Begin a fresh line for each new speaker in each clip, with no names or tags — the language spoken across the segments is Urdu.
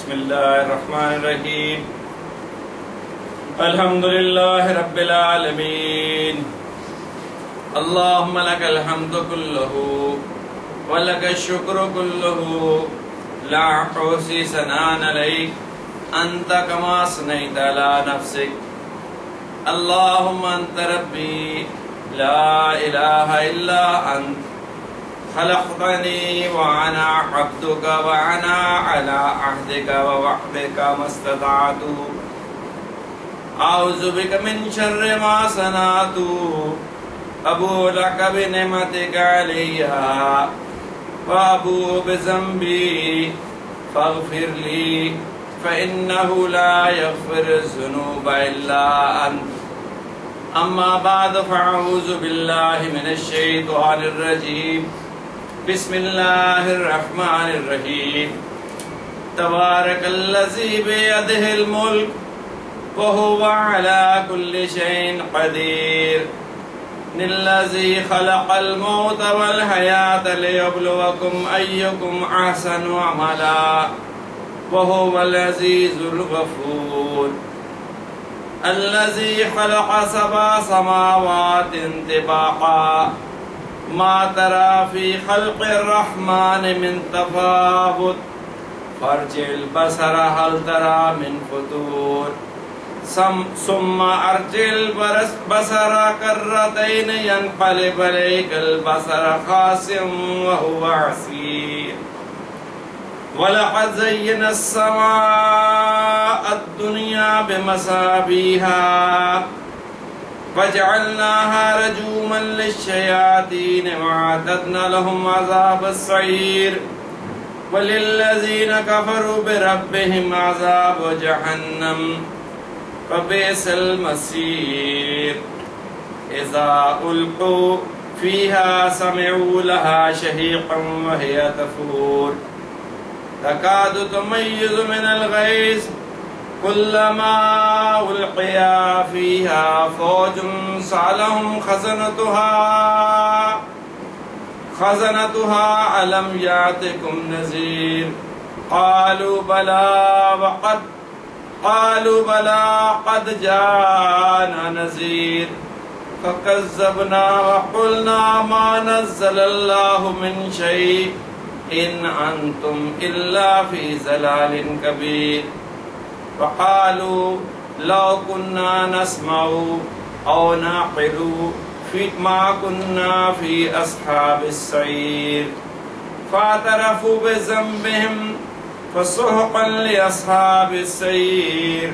بسم اللہ الرحمن الرحیم الحمدللہ رب العالمین اللہم لک الحمد کلہ ولک الشکر کلہ لا احصی ثناء علیک انت کما اثنیت علی نفسک اللہم انت ربی لا الہ الا انت خلقتنی وانا عبدک وانا علی عہدک ووعدک ما استطعت اعوذ بک من شر ما صنعت ابوء لک بنعمتک علی وابوء بذنبی فاغفر لی فإنه لا يغفر الذنوب إلا أنت اما بعد فاعوذ باللہ من الشیطان الرجیم بسم اللہ الرحمن الرحیم تبارک الذی بیدہ الملک وہو علی کل شیء قدیر الذی خلق الموت والحیاة لیبلوکم ایکم احسن عملا وہو العزیز الغفور الذی خلق سبع سماوات طباقا ما ترى في خلق الرحمن من تفاوت فارجع البصر هل ترى من فطور ثم ارجع البصر كرتين ينقلب إليك البصر خاسئا وهو حسير ولقد زينا السماء الدنيا بمصابيح وجعلناها رجوما للشياطين وأعتدنا لهم عذاب السعير وللذين كفروا بربهم عذاب جهنم فبئس المصير إذا ألقوا فيها سمعوا لها شهيقا وهي تفور تكاد تميز من الغيظ كلما ألقي فيها فوج سألهم خزنتها ألم يأتكم نذير قالوا بلى قد جاءنا نذير فكذبنا وقلنا ما نزل الله من شيء إن أنتم إلا في ضلال كبير وقالوا لو كنا نسمع أو نعقل ما كنا في أصحاب السعير فاعترفوا بذنبهم فسحقا لأصحاب السعير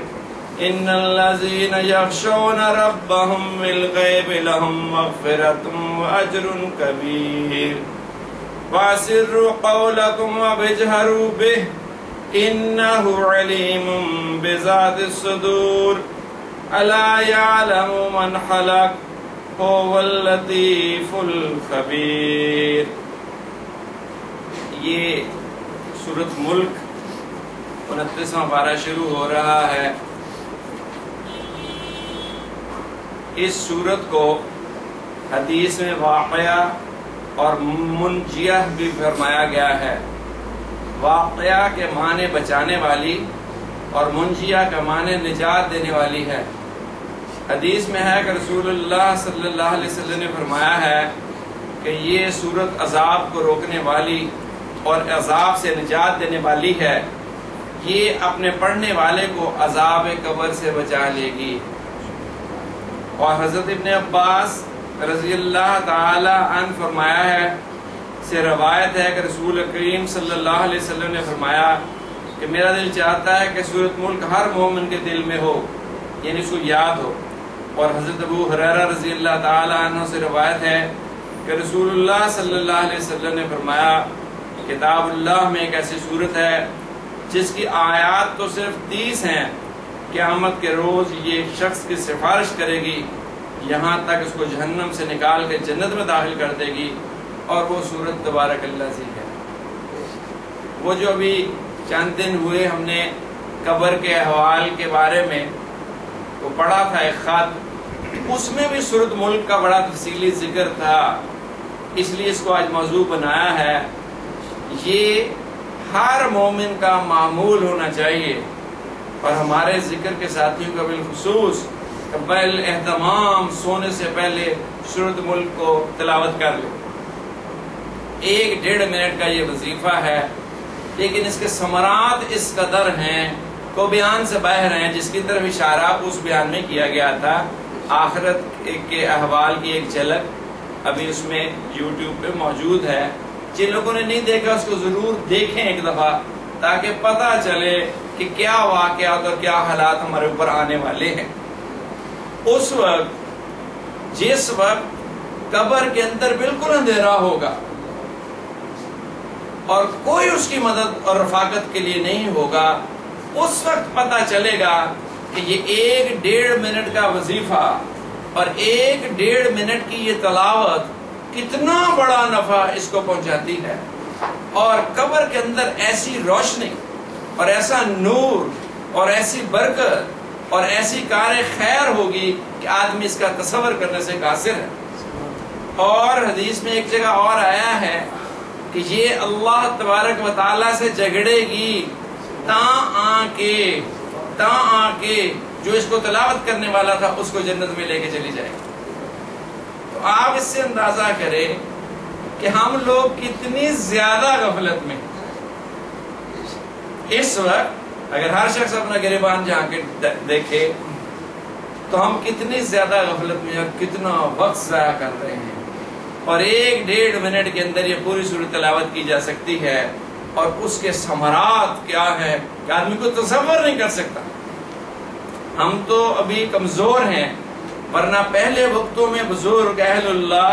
إن الذين يخشون ربهم بالغيب لهم مغفرة وأجر كبير وأسروا قولكم وابجهروا به إنه عليم بذات الصدور ألا يعلم من خلق هو اللطيف الخبير. یہ سورۃ ملک 29واں پارہ شروع ہو رہا ہے. اس سورت کو حدیث میں واقعہ اور منجیہ بھی فرمایا گیا ہے. واقعہ کے معنی بچانے والی اور منجیہ کا معنی نجات دینے والی ہے. حدیث میں ہے کہ رسول اللہ صلی اللہ علیہ وسلم نے فرمایا ہے کہ یہ سورت عذاب کو روکنے والی اور عذاب سے نجات دینے والی ہے. یہ اپنے پڑھنے والے کو عذاب قبر سے بچا لے گی. اور حضرت ابن عباس رضی اللہ تعالی عنہ فرمایا ہے سے روایت ہے کہ رسول کریم صلی اللہ علیہ وسلم نے فرمایا کہ میرا دل چاہتا ہے کہ سورۃ ملک ہر مومن کے دل میں ہو، یعنی اس کو یاد ہو. اور حضرت ابو ہریرہ رضی اللہ تعالی عنہ سے روایت ہے کہ رسول اللہ صلی اللہ علیہ وسلم نے فرمایا کتاب اللہ میں ایک ایسی سورت ہے جس کی آیات تو صرف 30 ہیں. قیامت کے روز یہ ایک شخص کی سفارش کرے گی یہاں تک اس کو جہنم سے نکال کے جنت میں داخل کر دے گی، اور وہ سورت تبارک الذی ہے. وہ جو ابھی چند دن ہوئے ہم نے قبر کے احوال کے بارے میں وہ پڑھا تھا ایک خط، اس میں بھی سورۃ ملک کا بڑا تفصیلی ذکر تھا، اس لیے اس کو آج موضوع بنایا ہے. یہ ہر مومن کا معمول ہونا چاہیے، اور ہمارے ذکر کے ساتھیوں کا بالخصوص پہلے اہتمام سونے سے پہلے سورۃ ملک کو تلاوت کر لے۔ 1-1.5 منٹ کا یہ وظیفہ ہے، لیکن اس کے ثمرات اس قدر ہیں کو بیان سے باہر ہیں، جس کی طرف اشارہ اس بیان میں کیا گیا تھا۔ آخرت کے احوال کی ایک جھلک ابھی اس میں یوٹیوب پہ موجود ہے، جن لوگوں نے نہیں دیکھا اس کو ضرور دیکھیں ایک دفعہ، تاکہ پتہ چلے کہ کیا واقعات اور کیا حالات ہمارے اوپر آنے والے ہیں۔ اس وقت جس وقت قبر کے اندر بالکل اندھیرا ہوگا اور کوئی اس کی مدد اور رفاقت کے لیے نہیں ہوگا، اس وقت پتہ چلے گا کہ یہ 1-1.5 منٹ کا وظیفہ اور 1-1.5 منٹ کی یہ تلاوت کتنا بڑا نفع اس کو پہنچاتی ہے، اور قبر کے اندر ایسی روشنی اور ایسا نور اور ایسی برکت اور ایسی کار خیر ہوگی کہ آدمی اس کا تصور کرنے سے قاصر ہے۔ اور حدیث میں ایک جگہ اور آیا ہے کہ یہ اللہ تبارک و تعالیٰ سے جھگڑے گی تاں آ کے جو اس کو تلاوت کرنے والا تھا اس کو جنت میں لے کے چلی جائے گی۔ تو آپ اس سے اندازہ کریں کہ ہم لوگ کتنی زیادہ غفلت میں اس وقت، اگر ہر شخص اپنا گریبان جہاں کے دیکھے تو ہم کتنی زیادہ غفلت میں اور کتنا وقت ضائع کر رہے ہیں، اور 1-1.5 منٹ کے اندر یہ پوری سورۃ تلاوت کی جا سکتی ہے، اور اس کے ثمرات کیا ہے کہ آدمی کو تصور نہیں کر سکتا۔ ہم تو ابھی کمزور ہیں، ورنہ پہلے وقتوں میں بزرگ اہل اللہ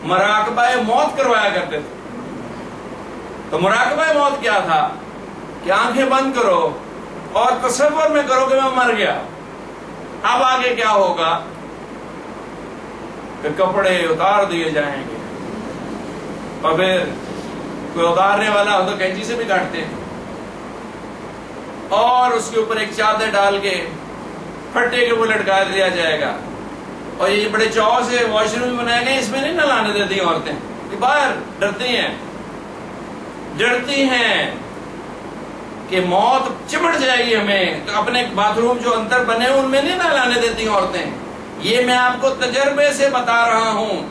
مراقبہ موت کروایا کرتے تھے۔ تو مراقبہ موت کیا تھا کہ آنکھیں بند کرو اور تصور میں کرو کہ میں مر گیا، اب آگے کیا ہوگا کہ کپڑے اتار دیے جائیں گے، اور پھر کوئی اتارنے والا ہو تو کینچی سے بھی کاٹتے ہیں، اور اس کے اوپر ایک چادر ڈال کے پھٹے کے اوپر لٹکا دیا جائے گا، اور یہ بڑے چاؤ سے واش روم بنائے گئے، اس میں نہیں نہلانے دیتی عورتیں، کہ باہر ڈرتی ہیں کہ موت چمٹ جائے گی ہمیں، تو اپنے باتھ روم جو اندر بنے ان میں نہیں نہلانے دیتی عورتیں۔ یہ میں آپ کو تجربے سے بتا رہا ہوں۔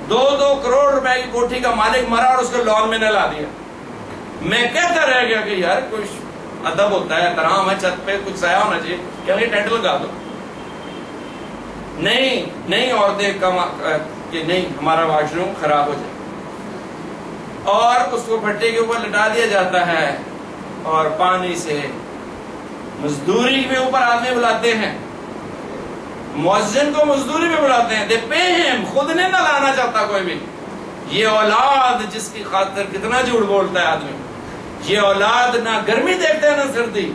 2-2 کروڑ روپے کی کوٹھی کا مالک مرا اور اس کو لان میں نہلا دیا۔ میں کہتا رہ گیا کہ یار کچھ ادب ہوتا ہے، احترام ہے، چھت پہ کچھ سایہ ہونا چاہیے، کہ ٹینٹ لگا دو۔ نہیں عورتیں کہ نہیں ہمارا واش روم خراب ہو جائے، اور اس کو پھٹے کے اوپر لٹا دیا جاتا ہے، اور پانی سے مزدوری کے اوپر آدمی بلاتے ہیں، مؤذن کو مزدوری میں بلاتے ہیں، دے پے ہیں، خود نے نہ لانا چاہتا کوئی بھی۔ یہ اولاد جس کی خاطر کتنا جھوٹ بولتا ہے آدمی، یہ اولاد نہ گرمی دیکھتا ہے نہ سردی،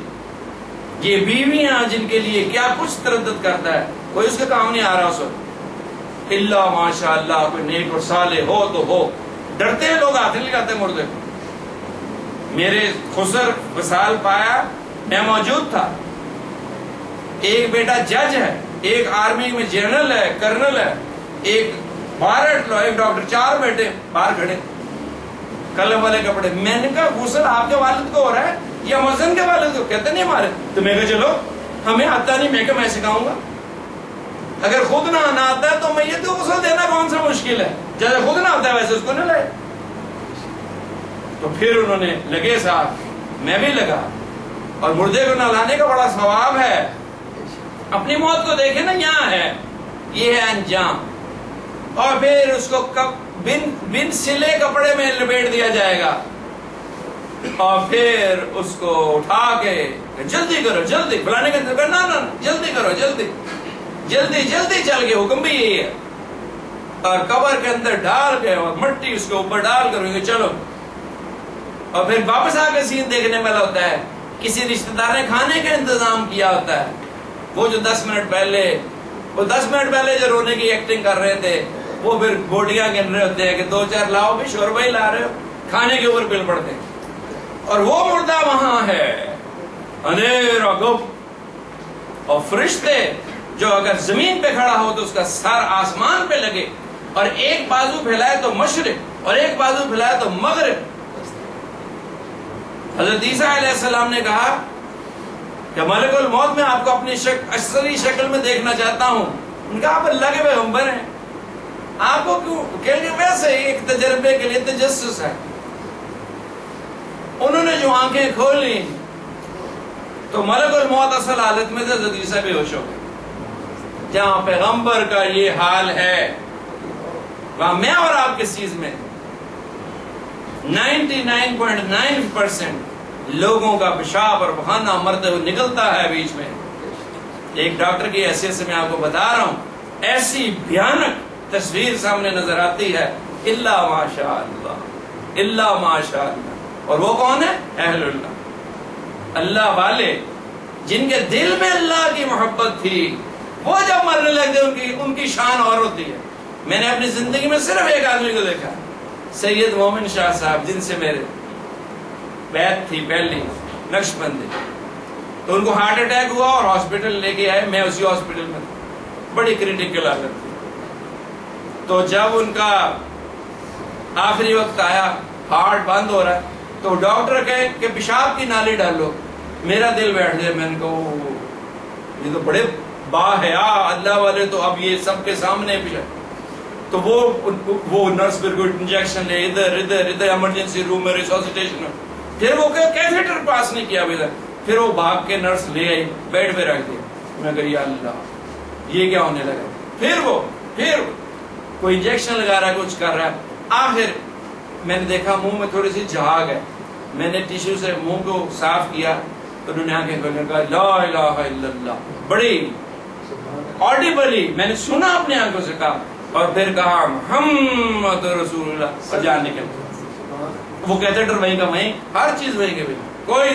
یہ بیویاں جن کے لیے کیا کچھ تردد کرتا ہے، کوئی اس کے کام نہیں آ رہا اس وقت، اللہ ماشاء اللہ کوئی نیک اور صالح ہو تو ہو، ڈرتے ہیں لوگ، ہاتھ نہیں لگاتے مردے کو۔ میرے خسر وصال پایا میں موجود تھا، ایک بیٹا جج ہے، ایک آرمی میں جنرل ہے، کرنل ہے، ایک بارٹ لو، ایک ڈاکٹر، 4 بیٹے باہر کھڑے قلم والے کپڑے۔ میں نے کہا غسل آپ کے والد کو ہو رہا ہے یا مؤذن کے والد کو؟ کہتے نہیں ہمارے۔ تو میں کہا چلو ہمیں آتا نہیں، میں کہا میں سکھاؤں گا، اگر خود نہ آنا آتا ہے تو میت کو غسل دینا کون سا مشکل ہے، جیسے خود نہ آتا ہے ویسے اس کو نہ لائے۔ تو پھر انہوں نے لگے ساتھ، میں بھی لگا، اور مردے کو نہلانے کا بڑا ثواب ہے۔ اپنی موت کو دیکھیں نا، یہاں ہے، یہ ہے انجام، اور پھر اس کو بن سلے کپڑے میں لپیٹ دیا جائے گا، اور پھر اس کو اٹھا کے جلدی کرو جلدی، بلانے کا نہ جلدی کرو، جلدی جلدی جلدی چل کے، حکم بھی یہی ہے، اور قبر کے اندر ڈال کے اور مٹی اس کے اوپر ڈال کر چلو، اور پھر واپس آ کے سین دیکھنے والا ہوتا ہے۔ کسی رشتہ دار نے کھانے کا انتظام کیا ہوتا ہے، وہ جو 10 منٹ پہلے جو رونے کی ایکٹنگ کر رہے تھے، وہ پھر بوٹیاں گن رہے ہوتے ہیں کہ 2-4 لاؤ بھی، شوربہ ہی لا رہے ہو، کھانے کے اوپر بل پڑتے ہیں، اور وہ مردہ وہاں ہے اندھیرا گپ، اور فرشتے جو اگر زمین پہ کھڑا ہو تو اس کا سر آسمان پہ لگے، اور ایک بازو پھیلائے تو مشرق اور ایک بازو پھیلائے تو مغرب، حضرت عیسیٰ علیہ السلام نے کہا کہ ملک الموت میں آپ کو اپنی اصلی شکل میں دیکھنا چاہتا ہوں. ان کا آپ اللہ کے پیغمبر ہیں, آپ کو کیوں کہیں گے؟ ویسے ایک تجربے کے لیے تجسس ہے. انہوں نے جو آنکھیں کھولی تو ملک الموت اصل حالت میں حضرت عیسیٰ بے ہوش ہو گئے. جہاں پیغمبر کا یہ حال ہے وہاں میں اور آپ کس چیز میں 99.9% لوگوں کا پیشاب اور پخانہ مرتے ہوئے نکلتا ہے بیچ میں. ایک ڈاکٹر کی حیثیت سے میں آپ کو بتا رہا ہوں, ایسی بھیانک تصویر سامنے نظر آتی ہے, الا ماشاء اللہ, الا ماشاء اللہ. اور وہ کون ہے؟ اہل اللہ, اللہ والے جن کے دل میں اللہ کی محبت تھی, وہ جب مرنے لگتے ان کی شان اور ہوتی ہے. میں نے اپنی زندگی میں صرف ایک آدمی کو دیکھا, سید مومن شاہ صاحب, جن سے میرے بیعت تھی پہلی نقش بندی. تو ان کو ہارٹ اٹیک ہوا اور ہاسپٹل لے کے آئے, میں اسی ہاسپٹل میں تھا, بڑی کریٹیکل حالت تھی. تو جب ان کا آخری وقت آیا, ہارٹ بند ہو رہا ہے, تو ڈاکٹر کہے کہ پیشاب کی نالی ڈالو. میرا دل بیٹھ گیا, میں نے کہا یہ تو بڑے باحیا اللہ والے, تو اب یہ سب کے سامنے پیشاب. تو وہ نرس پھر کوئی انجیکشن لے, ادھر ایمرجنسی روم میں ریسوسیٹیشن. پھر وہ کیتھیٹر پاس نہیں کیا ادھر, پھر وہ بھاگ کے نرس لے آئی, بیڈ پہ رکھ دیا. میں کہا یا اللہ یہ کیا ہونے لگا. پھر کوئی انجیکشن لگا رہا ہے, کچھ کر رہا ہے. آخر میں نے دیکھا منہ میں تھوڑی سی جھاگ ہے, میں نے ٹیشو سے منہ کو صاف کیا, تو انہوں نے آنکھیں کھول کر کہا لا الہ الا اللہ, بڑی آڈیبلی میں نے سنا, اپنی آنکھوں سے کہا, اور پھر کہا محمد رسول اللہ, اور جان نکل. وہ کیتھیٹر وہیں کا وہیں, ہر چیز وہیں کے وہیں, کوئی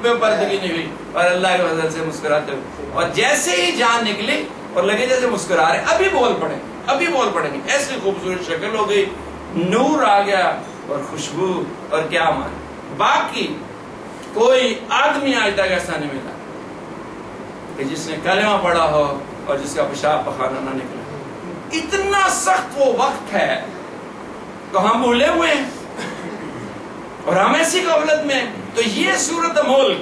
بے پردگی نہیں ہوئی, اور اللہ کے فضل سے مسکراتے ہوئے. اور جیسے ہی جان نکلی اور لگے جیسے مسکرا رہے, ابھی بول پڑیں گے, ایسی خوبصورت شکل ہو گئی, نور آ گیا اور خوشبو, اور کیا مان. باقی کوئی آدمی آج تک ایسا نہیں ملا کہ جس نے کلمہ پڑھا ہو اور جس کا پیشاب پخانہ نہ نکلا. اتنا سخت وہ وقت ہے تو ہم بھولے ہوئے ہیں, اور ہم ایسی غفلت میں. تو یہ صورت ملک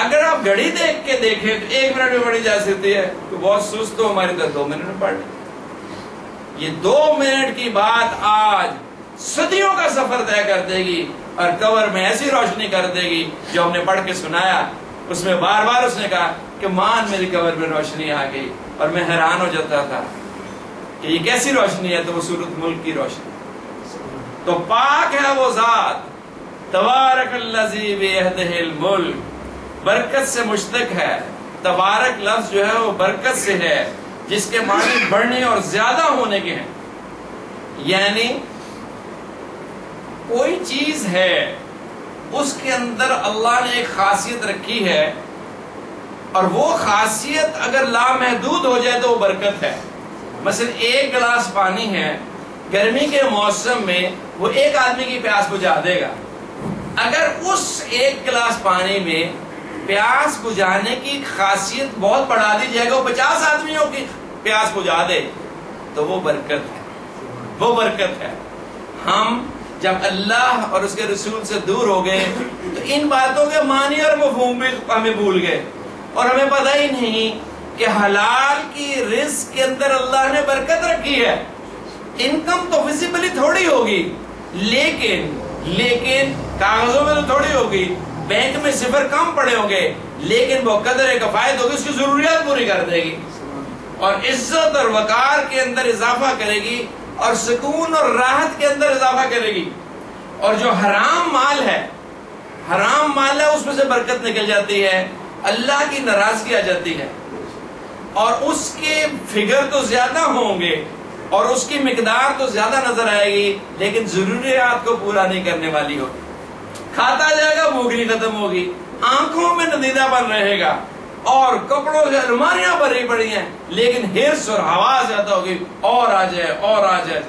اگر آپ گھڑی دیکھ کے دیکھیں تو 1 منٹ میں پڑھی جا سکتی ہے, تو بہت سست ہو ہماری طرح 2 منٹ میں پڑھ لیں. یہ 2 منٹ کی بات آج صدیوں کا سفر طے کر دے گی, اور قبر میں ایسی روشنی کر دے گی جو ہم نے پڑھ کے سنایا. اس میں بار بار اس نے کہا کہ مان میری قبر میں روشنی آ گئی, اور میں حیران ہو جاتا تھا کہ یہ کیسی روشنی ہے. تو وہ سورۃ ملک کی روشنی. تو پاک ہے وہ ذات, تبارک الذی بیدہ الملک, برکت سے مشتق ہے. تبارک لفظ جو ہے وہ برکت سے ہے, جس کے معنی بڑھنے اور زیادہ ہونے کے ہیں. یعنی کوئی چیز ہے اس کے اندر اللہ نے ایک خاصیت رکھی ہے, اور وہ خاصیت اگر لامحدود ہو جائے تو وہ برکت ہے. مثلا 1 گلاس پانی ہے, گرمی کے موسم میں وہ 1 آدمی کی پیاس بجھا دے گا. اگر اس 1 گلاس پانی میں پیاس بجھانے کی خاصیت بہت بڑھا دی جائے گا, وہ 50 آدمیوں کی پیاس بجھا دے, تو وہ برکت ہے. ہم جب اللہ اور اس کے رسول سے دور ہو گئے تو ان باتوں کے معنی اور مفہوم بھی ہمیں بھول گئے, اور ہمیں پتہ ہی نہیں کہ حلال کی رزق کے اندر اللہ نے برکت رکھی ہے. انکم تو ویزیبلی تھوڑی ہوگی, لیکن کاغذوں میں تو تھوڑی ہوگی, بینک میں صفر کم پڑے ہوں گے, لیکن وہ قدر کفایت ہوگی, اس کی ضروریات پوری کر دے گی, اور عزت اور وقار کے اندر اضافہ کرے گی, اور سکون اور راحت کے اندر اضافہ کرے گی. اور جو حرام مال ہے اس میں سے برکت نکل جاتی ہے, اللہ کی ناراضگی آ جاتی ہے, اور اس کے فگر تو زیادہ ہوں گے اور اس کی مقدار تو زیادہ نظر آئے گی, لیکن ضروریات کو پورا نہیں کرنے والی ہوگی. کھاتا جائے گا, بھوک نہیں ختم ہوگی, آنکھوں میں ندیدہ بن رہے گا, اور کپڑوں سے الماریاں بھری پڑی ہیں, لیکن حرص اور حواس زیادہ ہوگی, اور آ جائے.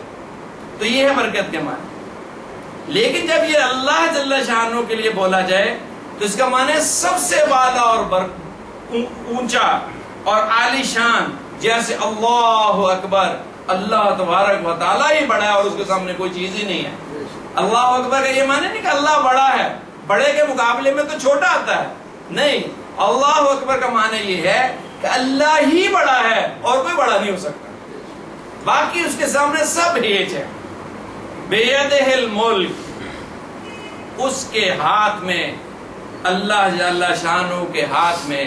تو یہ ہے برکت کے معنی. لیکن جب یہ اللہ جل شانہ کے لیے بولا جائے تو اس کا معنی سب سے بالا اور اونچا اور عالی شان, جیسے اللہ اکبر, اللہ تبارک و تعالیٰ ہی بڑا ہے اور اس کے سامنے کوئی چیز ہی نہیں ہے. اللہ اکبر کا یہ معنی نہیں کہ اللہ بڑا ہے, بڑے کے مقابلے میں تو چھوٹا آتا ہے. نہیں، اللہ اکبر کا معنی یہ ہے کہ اللہ ہی بڑا ہے اور کوئی بڑا نہیں ہو سکتا، باقی اس کے سامنے سب ہیچ ہے. بیدہ الملک، اس کے ہاتھ میں، اللہ جل شانہ کے ہاتھ میں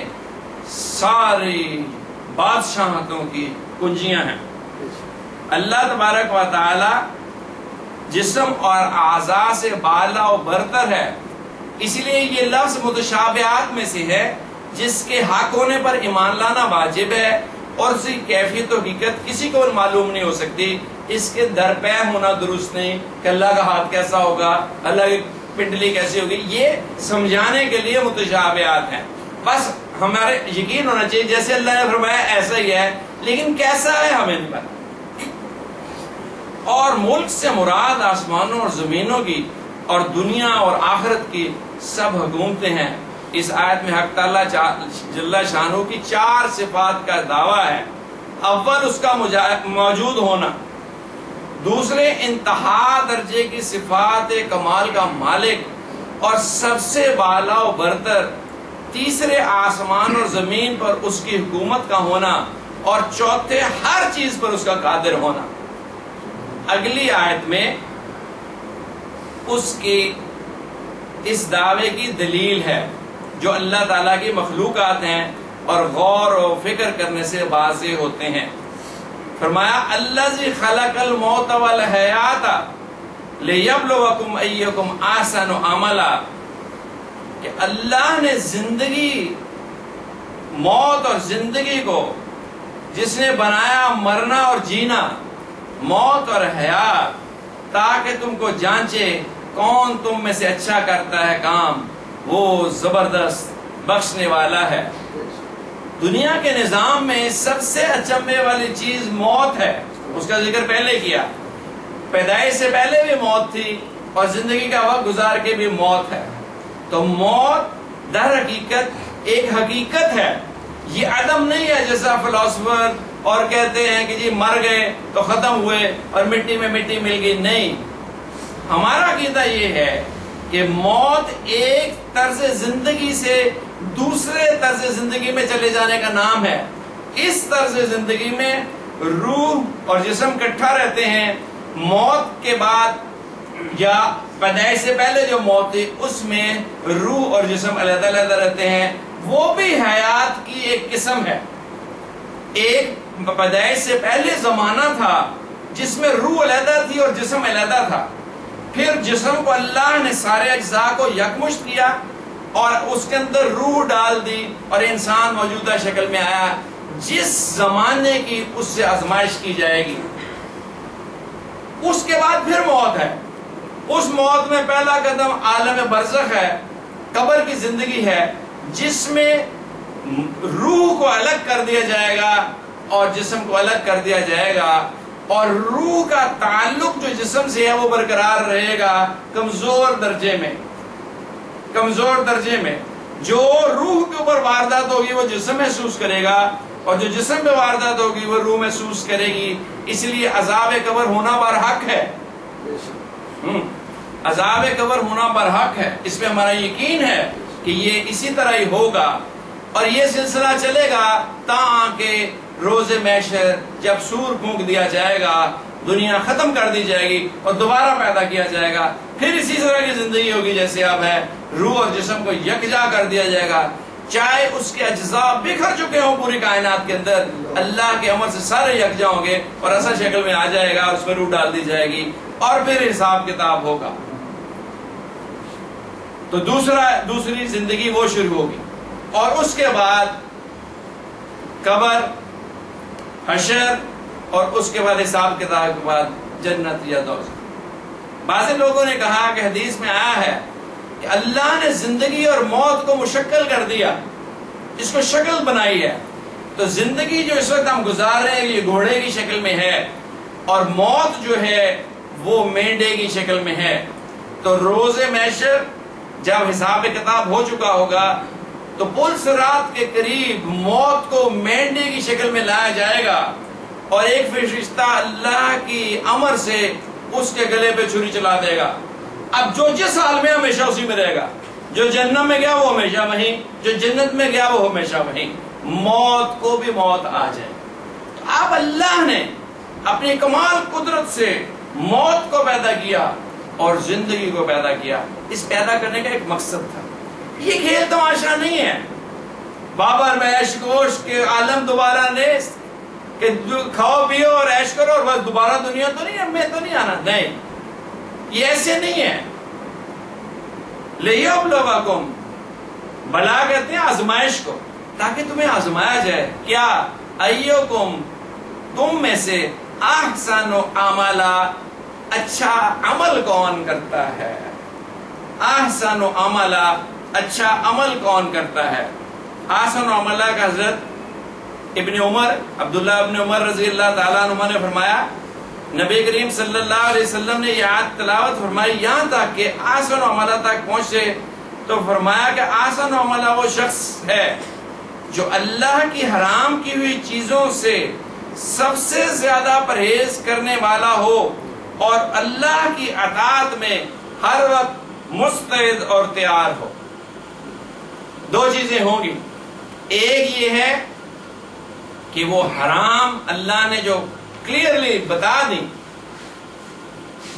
ساری بادشاہتوں کی کنجیاں ہیں. اللہ تبارک و تعالی جسم اور اعضاء سے بالا و برتر ہے، اس لیے یہ لفظ متشابہات میں سے ہے جس کے حق ہونے پر ایمان لانا واجب ہے، اور اس کی کیفیت و حقیقت کسی کو معلوم نہیں ہو سکتی. اس کے درپے ہونا درست نہیں کہ اللہ کا ہاتھ کیسا ہوگا، اللہ کی پنڈلی کیسی ہوگی. یہ سمجھانے کے لیے متشابہات ہیں. بس ہمارے یقین ہونا چاہیے جیسے اللہ نے فرمایا ایسا ہی ہے، لیکن کیسا ہے ہمیں نہیں پتا. اور ملک سے مراد آسمانوں اور زمینوں کی اور دنیا اور آخرت کی سب حکومتیں ہیں. اس آیت میں حق تعالیٰ جل شانہ کی 4 صفات کا دعویٰ ہے. اول اس کا موجود ہونا، دوسرے انتہا درجے کی صفات کمال کا مالک اور سب سے بالا و برتر، تیسرے آسمان اور زمین پر اس کی حکومت کا ہونا، اور چوتھے ہر چیز پر اس کا قادر ہونا. اگلی آیت میں اس کی اس دعوے کی دلیل ہے جو اللہ تعالیٰ کی مخلوقات ہیں اور غور و فکر کرنے سے واضح ہوتے ہیں. فرمایا الذی خلق الموت والحیات لیبلوکم ایکم احسن عملا، کہ اللہ نے زندگی، موت اور زندگی کو، جس نے بنایا مرنا اور جینا، موت اور حیات، تاکہ تم کو جانچے کون تم میں سے اچھا کرتا ہے کام، وہ زبردست بخشنے والا ہے. دنیا کے نظام میں سب سے اچنبھے والی چیز موت ہے. اس کا ذکر پہلے کیا، پیدائش سے پہلے بھی موت تھی اور زندگی کا وقت گزار کے بھی موت ہے. تو موت در حقیقت ایک حقیقت ہے، یہ عدم نہیں ہے جیسا فلاسفر اور کہتے ہیں کہ جی مر گئے تو ختم ہوئے اور مٹی میں مٹی مل گئی. نہیں، ہمارا عقیدہ یہ ہے کہ موت ایک طرز زندگی سے دوسرے طرز زندگی میں چلے جانے کا نام ہے. اس طرز زندگی میں روح اور جسم اکٹھا رہتے ہیں. موت کے بعد یا پیدائش سے پہلے جو موت تھی اس میں روح اور جسم علیحدہ علیحدہ رہتے ہیں. وہ بھی حیات کی ایک قسم ہے. ایک پیدائش سے پہلے زمانہ تھا جس میں روح علیحدہ تھی اور جسم علیحدہ تھا. پھر جسم کو اللہ نے سارے اجزاء کو یکمشت کیا اور اس کے اندر روح ڈال دی اور انسان موجودہ شکل میں آیا. جس زمانے کی اس سے آزمائش کی جائے گی. اس کے بعد پھر موت ہے. اس موت میں پہلا قدم عالم برزخ ہے، قبر کی زندگی ہے، جس میں روح کو الگ کر دیا جائے گا اور جسم کو الگ کر دیا جائے گا، اور روح کا تعلق جو جسم سے ہے وہ برقرار رہے گا کمزور درجے میں. کمزور درجے میں جو روح کے اوپر واردات ہوگی وہ جسم محسوس کرے گا، اور جو جسم پہ واردات ہوگی وہ روح محسوس کرے گی. اس لیے عذاب قبر ہونا برحق ہے. عذاب قبر ہونا برحق ہے. اس پہ ہمارا یقین ہے کہ یہ اسی طرح ہی ہوگا، اور یہ سلسلہ چلے گا تاں کہ روز محشر جب سور پھونک دیا جائے گا، دنیا ختم کر دی جائے گی اور دوبارہ پیدا کیا جائے گا. پھر اسی طرح کی زندگی ہوگی جیسے اب ہے. روح اور جسم کو یکجا کر دیا جائے گا، چاہے اس کے اجزاء بکھر چکے ہوں پوری کائنات کے اندر، اللہ کے امر سے سارے یکجا ہوں گے اور اصل شکل میں آ جائے گا، اس میں روح ڈال دی جائے گی اور پھر حساب کتاب ہوگا. تو دوسری زندگی وہ شروع ہوگی، اور اس کے بعد قبر، حشر، اور اس کے بعد حساب کتاب کے بعد جنت یا دوزخ. بعض لوگوں نے کہا کہ حدیث میں آیا ہے کہ اللہ نے زندگی اور موت کو مشکل کر دیا، اس کو شکل بنائی ہے. تو زندگی جو اس وقت ہم گزار رہے ہیں یہ گھوڑے کی شکل میں ہے، اور موت جو ہے وہ مینڈے کی شکل میں ہے. تو روز محشر جب حساب کتاب ہو چکا ہوگا تو پل صراط کے قریب موت کو مینڈے کی شکل میں لایا جائے گا، اور ایک فرشتہ اللہ کی امر سے اس کے گلے پہ چھری چلا دے گا. اب جو جس حال میں ہمیشہ اسی میں رہے گا. جو جہنم میں گیا وہ ہمیشہ وہیں، جو جنت میں گیا وہ ہمیشہ وہیں۔ موت کو بھی موت آ جائے۔ اب اللہ نے اپنی کمال قدرت سے موت کو پیدا کیا اور زندگی کو پیدا کیا۔ اس پیدا کرنے کا ایک مقصد تھا، یہ کھیل تماشا نہیں ہے، بابر میں عیش گوش کے عالم دوبارہ نیست کہ کھاؤ پیو اور عیش کرو اور بس دوبارہ دنیا تو نہیں، میں تو نہیں آنا، نہیں، یہ ایسے نہیں ہے۔ لِيَبْلُوَكُمْ، بلا کہتے ہیں آزمائش کو، تاکہ تمہیں آزمایا جائے، کیا؟ ایوکم، تم میں سے احسن عملا، اچھا عمل کون کرتا ہے؟ احسن عملا، اچھا عمل کون کرتا ہے؟ احسن عملا کا حضرت ابن عمر، عبداللہ ابن عمر رضی اللہ تعالیٰ عنہ نے فرمایا، نبی کریم صلی اللہ علیہ وسلم نے یہ آیت تلاوت فرمائی یہاں تک کہ احسن عملا تک پہنچے تو فرمایا کہ احسن عملا وہ شخص ہے جو اللہ کی حرام کی ہوئی چیزوں سے سب سے زیادہ پرہیز کرنے والا ہو اور اللہ کی اطاعت میں ہر وقت مستعد اور تیار ہو۔ دو چیزیں ہوں گی، ایک یہ ہے کہ وہ حرام اللہ نے جو کلیئرلی بتا دی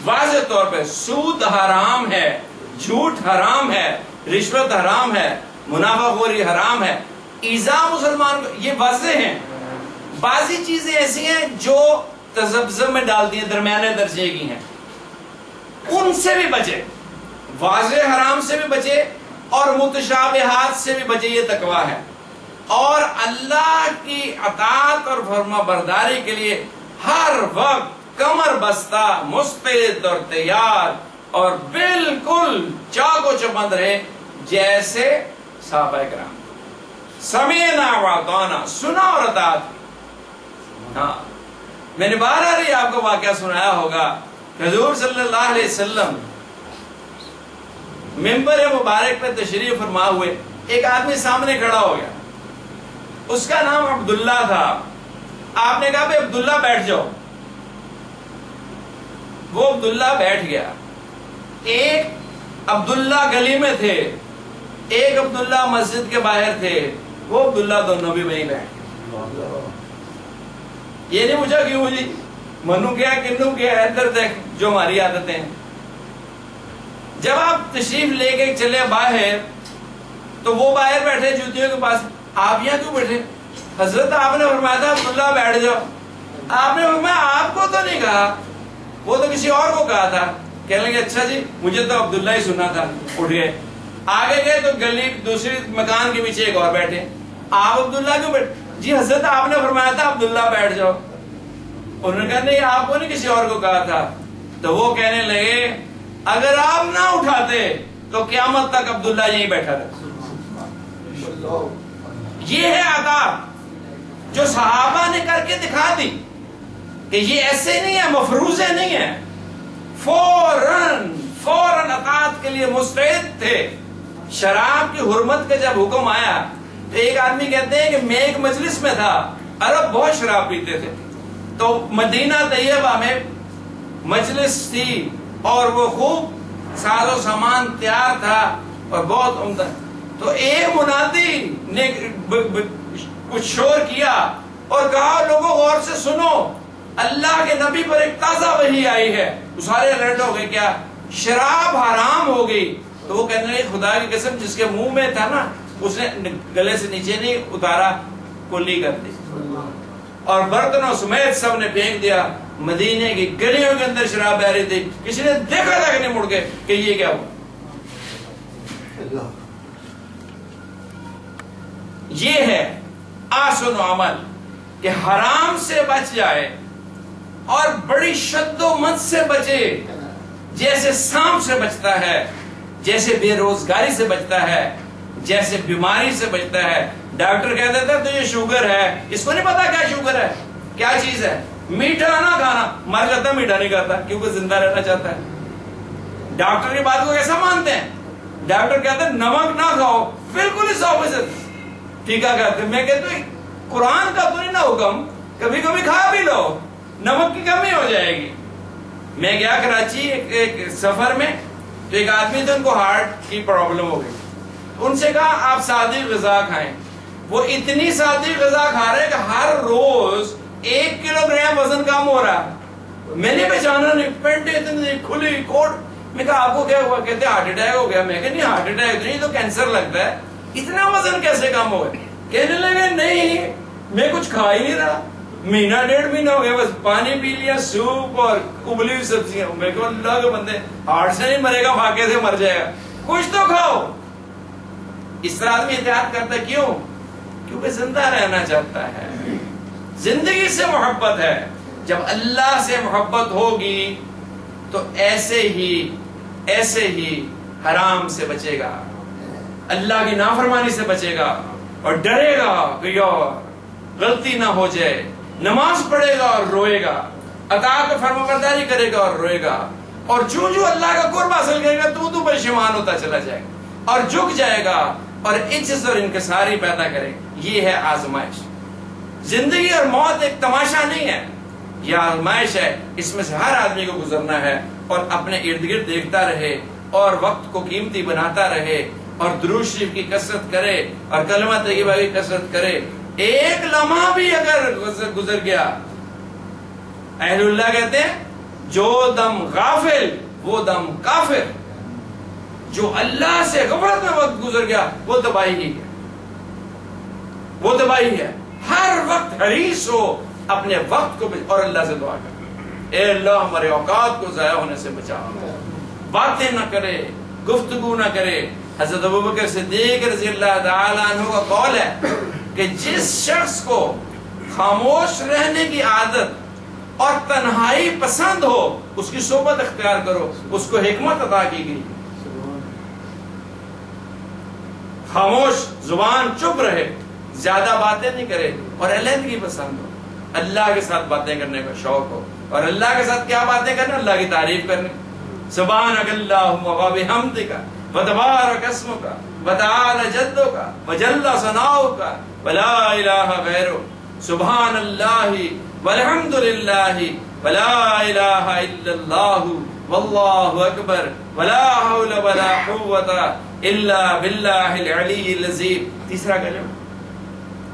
واضح طور پہ، سود حرام ہے، جھوٹ حرام ہے، رشوت حرام ہے، منافع خوری حرام ہے، ایذاء مسلمان کو، یہ واضح ہیں۔ بعضی چیزیں ایسی ہیں جو تذبذب میں ڈالتی ہیں، درمیانے درجے کی ہیں، ان سے بھی بچے، واضح حرام سے بھی بچے اور متشابہات سے بھی بچے، یہ تقویٰ ہے۔ اور اللہ کی اطاعت اور فرما برداری کے لیے ہر وقت کمر بستہ، مستعد اور تیار اور بالکل چاق و چوبند رہے، جیسے صحابہ کرام سمعنا واطعنا، سنا اور اطاعت۔ ہاں، میں نے بار ہی آپ کو واقعہ سنایا ہوگا، حضور صلی اللہ علیہ وسلم ممبر مبارک پہ تشریف فرما ہوئے، ایک آدمی سامنے کھڑا ہو گیا، اس کا نام عبداللہ تھا۔ آپ نے کہا بھائی عبداللہ بیٹھ جاؤ، وہ عبداللہ بیٹھ گیا۔ ایک عبداللہ گلی میں تھے، ایک عبداللہ مسجد کے باہر تھے، وہ عبداللہ دونوں بھی وہیں بیٹھ گئے۔ یہ نہیں پوچھا کیوں جی، منو کیا کنو کیا، ادھر تک جو ہماری عادتیں ہیں۔ جب آپ تشریف لے کے چلے باہر تو وہ باہر بیٹھے جوتیوں کے پاس، آپ یہاں کیوں بیٹھے؟ حضرت آپ نے فرمایا تھا عبداللہ بیٹھ جاؤ۔ آپ نے فرمایا آپ کو تو نہیں کہا، وہ تو کسی اور کو کہا تھا۔ کہنے لگے اچھا جی، مجھے تو عبداللہ ہی سنا تھا۔ اٹھ گئے، آگے گئے تو گلی دوسری مکان کے پیچھے ایک اور بیٹھے، آپ عبداللہ کیوں بیٹھے؟ جی حضرت آپ نے فرمایا تھا عبداللہ بیٹھ جاؤ۔ انہوں نے کہا نہیں، آپ کو نہیں کسی اور کو کہا تھا۔ تو وہ کہنے لگے اگر آپ نہ اٹھاتے تو قیامت تک عبداللہ یہیں بیٹھا رہتا۔ یہ ہے عطا جو صحابہ نے کر کے دکھا دی کہ یہ ایسے نہیں ہے، مفروضے نہیں ہے، فوراً اطاعت کے لیے مستعد تھے۔ شراب کی حرمت کا جب حکم آیا تو ایک آدمی کہتے ہیں کہ میں ایک مجلس میں تھا، عرب بہت شراب پیتے تھے، تو مدینہ طیبہ میں مجلس تھی اور وہ خوب ساز و سامان تیار تھا اور بہت عمدہ، تو ایک منادی نے کچھ شور کیا اور کہا لوگوں غور سے سنو، اللہ کے نبی پر ایک تازہ وحی آئی ہے۔ سارے الرٹ ہو گئے، کیا؟ شراب حرام ہو گئی۔ تو وہ کہنے لگے خدا کی قسم، جس کے منہ میں تھا نا اس نے گلے سے نیچے نہیں اتارا، کلی کر دی اور برتنوں سمیت سب نے پھینک دیا۔ مدینے کی گلیوں کے اندر شراب بہ رہی تھی، کسی نے دیکھا تھا کہ نہیں مڑ کے کہ یہ کیا ہوا۔ یہ ہے آسن عمل کہ حرام سے بچ جائے اور بڑی شد و مد سے بچے، جیسے سانپ سے بچتا ہے، جیسے بے روزگاری سے بچتا ہے، جیسے بیماری سے بچتا ہے۔ ڈاکٹر کہہ دیتا ہے تو یہ شوگر ہے، اس کو نہیں پتا کیا شوگر ہے، کیا چیز ہے۔ میٹھا نہ کھانا، مر جاتا میٹھا نہیں کھاتا کیونکہ زندہ رہنا چاہتا ہے۔ ڈاکٹر کی بات کو کیسا مانتے ہیں؟ ڈاکٹر کہتا ہے نمک نہ کھاؤ، بالکل اس آپوزٹ ٹھیکا کہتے ہیں۔ میں کہتا ہوں قرآن کا تو نہیں نا حکم، کبھی کبھی کھا بھی لو، نمک کی کمی ہو جائے گی۔ میں گیا کراچی ایک سفر میں، تو ایک آدمی تھے ان کو ہارٹ کی پرابلم ہو گئی، ان سے کہا آپ سادی غذا کھائیں. وہ اتنی سادی غذا کھا رہے کہ ہر روز 1 کلو گرام وزن کم ہو رہا. میں نے پہچانا نہیں, پینٹ اتنی کھلی کوٹ. میں کہا آپ کو کیا ہوا؟ کہتے ہارٹ اٹیک ہو گیا. میں کہ نہیں ہارٹ اٹیک نہیں تو کینسر لگتا ہے, اتنا وزن کیسے کم ہو گیا؟ کہنے لگے نہیں میں کچھ کھا ہی نہیں رہا, 1.5 مہینہ ہو گیا, بس پانی پی لیا, سوپ اور ابلی ہوئی سبزیاں. میں کہ اللہ کے بندے, ہارٹ سے نہیں مرے گا, فاقے سے مر جائے گا, کچھ تو کھاؤ. اس طرح آدمی احتیاط کرتا ہے. کیوں؟ کیونکہ زندہ رہنا چاہتا ہے, زندگی سے محبت ہے. جب اللہ سے محبت ہوگی تو ایسے ہی حرام سے بچے گا, اللہ کی نافرمانی سے بچے گا, اور ڈرے گا کہ یار غلطی نہ ہو جائے. نماز پڑھے گا اور روئے گا, اطاعت و فرمانبرداری کرے گا اور روئے گا, اور جو اللہ کا قرب حاصل کرے گا تو پریشان ہوتا چلا جائے گا اور جھک جائے گا اور عجز اور انکساری پیدا کرے. یہ ہے آزمائش. زندگی اور موت ایک تماشا نہیں ہے, یہ آزمائش ہے. اس میں سے ہر آدمی کو گزرنا ہے, اور اپنے ارد گرد دیکھتا رہے اور وقت کو قیمتی بناتا رہے, اور درود شریف کی کثرت کرے اور کلمہ طیبہ کی کثرت کرے. ایک لمحہ بھی اگر گزر گیا, اہل اللہ کہتے ہیں جو دم غافل وہ دم کافر. جو اللہ سے غفلت میں وقت گزر گیا وہ تباہی ہی ہے, وہ تباہی ہے. ہر وقت حریص ہو اپنے وقت کو, اور اللہ سے دعا کر, اے اللہ ہمارے اوقات کو ضائع ہونے سے بچا. باتیں نہ کرے, گفتگو نہ کرے. حضرت ابوبکر صدیق رضی اللہ تعالیٰ عنہ کا قول ہے کہ جس شخص کو خاموش رہنے کی عادت اور تنہائی پسند ہو اس کی صحبت اختیار کرو, اس کو حکمت عطا کی گئی. خاموش, زبان چپ رہے, زیادہ باتیں نہیں کرے, اور علیحدگی پسند ہو, اللہ کے ساتھ باتیں کرنے کا شوق ہو. اور اللہ کے ساتھ کیا باتیں کرنا؟ اللہ کی تعریف کرنے. سبحانک اللہم و بحمدک وتبارک اسمک وتعالی جدک وجل ثناؤک ولا الہ غیرک سبحان اللہ والحمد للہ ولا الہ الا اللہ واللہ اکبر ولا حول ولا قوت الا باللہ العلی العظیم. تیسرا کلمہ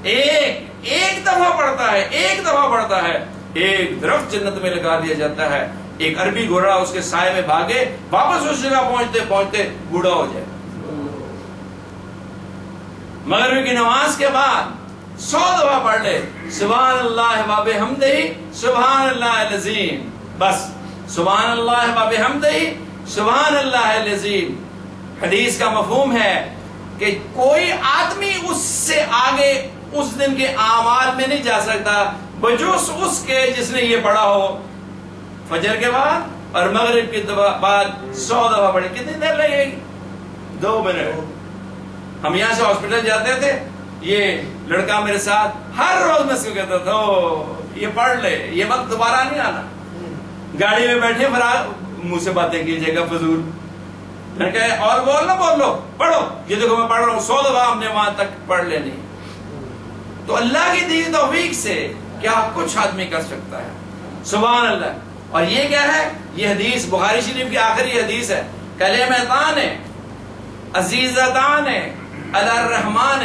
ایک دفعہ پڑھتا ہے, ایک دفعہ پڑھتا ہے, ایک درخت جنت میں لگا دیا جاتا ہے. ایک عربی گھوڑا اس کے سائے میں بھاگے, واپس اس جگہ پہنچتے پہنچتے بوڑھا ہو جائے. مغرب کی نماز کے بعد 100 دفعہ پڑھ لے سبحان اللہ و بحمدہ سبحان اللہ العظیم. بس سبحان اللہ و بحمدہ سبحان اللہ العظیم. حدیث کا مفہوم ہے کہ کوئی آدمی اس سے آگے اس دن کے اعمال میں نہیں جا سکتا بجوس اس کے جس نے یہ پڑھا ہو. فجر کے بعد اور مغرب کے بعد 100 دفعہ پڑھے. کتنی دیر لگے گی؟ 2 منٹ. ہم یہاں سے ہاسپٹل جاتے تھے, یہ لڑکا میرے ساتھ ہر روز میں سے کہتا تھا یہ پڑھ لے, یہ وقت دوبارہ نہیں آنا. گاڑی میں بیٹھے منہ سے باتیں کیجیے گا فضول. میں کہے اور بول لو پڑھو, یہ دیکھو میں پڑھ رہا ہوں, 100 دفعہ ہم نے وہاں تک پڑھ لینی. تو اللہ کی دی توفیق سے کیا کچھ آدمی کر سکتا ہے. سبحان اللہ. اور یہ کیا ہے؟ یہ حدیث بخاری شریف کی آخری حدیث ہے. کلمتان عزیزتان علی الرحمن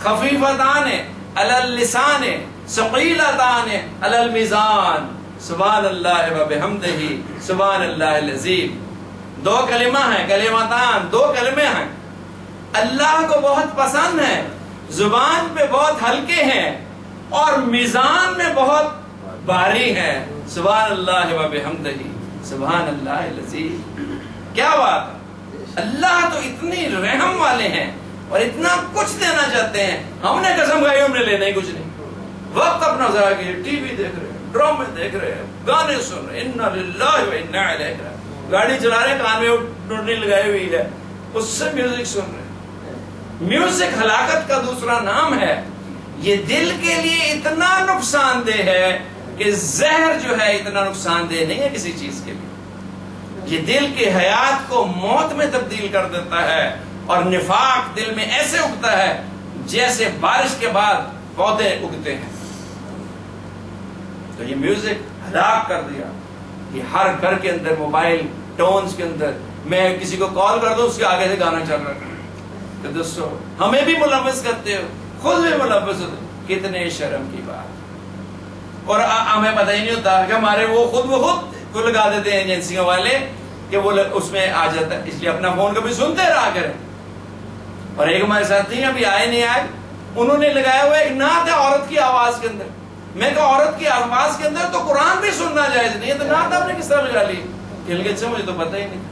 خفیفتان علی اللسان ثقیلتان علی المیزان سبحان اللہ و بحمدہ سبحان اللہ العظیم. 2 کلمہ ہیں, کلمتان 2 کلمے ہیں, اللہ کو بہت پسند ہیں, زبان پہ بہت ہلکے ہیں اور میزان میں بہت بھاری ہیں. سبحان اللہ و بحمدہ سبحان اللہ العظیم. کیا بات ہے. اللہ تو اتنی رحم والے ہیں اور اتنا کچھ دینا چاہتے ہیں. ہم نے قسم کھائی ہم نے لینا ہی کچھ نہیں. وقت اپنا ضائع کیے, ٹی وی دیکھ رہے ہیں, ڈرامے دیکھ رہے ہیں, گانے سن رہے ہیں, انا للہ و انا الیہ راجعون. گاڑی چلا رہے, کان میں ٹوٹنی لگائی ہوئی ہے, اس سے میوزک سن رہے ہیں. میوزک ہلاکت کا دوسرا نام ہے. یہ دل کے لیے اتنا نقصان دہ ہے کہ زہر جو ہے اتنا نقصان دہ نہیں ہے کسی چیز کے لیے. یہ دل کے حیات کو موت میں تبدیل کر دیتا ہے, اور نفاق دل میں ایسے اگتا ہے جیسے بارش کے بعد پودے اگتے ہیں. تو یہ میوزک ہلاک کر دیا. یہ ہر گھر کے اندر موبائل ٹونز کے اندر, میں کسی کو کال کر دوں اس کے آگے سے گانا چل رہا ہے, دوستو ہمیں بھی ملوث کرتے ہو، خود بھی ملوث ہوتے، کتنے شرم کی بات۔ اور ہمیں پتہ ہی نہیں ہوتا کہ ہمارے وہ خود کو لگا دیتے ہیں ایجنسیوں والے کہ وہ اس میں آ جاتا ہے، اس لیے اپنا فون کبھی سنتے رہا کریں۔ اور ایک ہمارے ساتھی ہیں، ابھی آئے نہیں آئے، انہوں نے لگایا ہوا ایک نعت ہے عورت کی آواز کے اندر۔ میں کہا عورت کی آواز کے اندر تو قرآن بھی سننا جائز نہیں ہے، تو نعت آپ نے کس طرح لگا لی؟ کہنے لگے اچھا مجھے تو پتہ ہی نہیں۔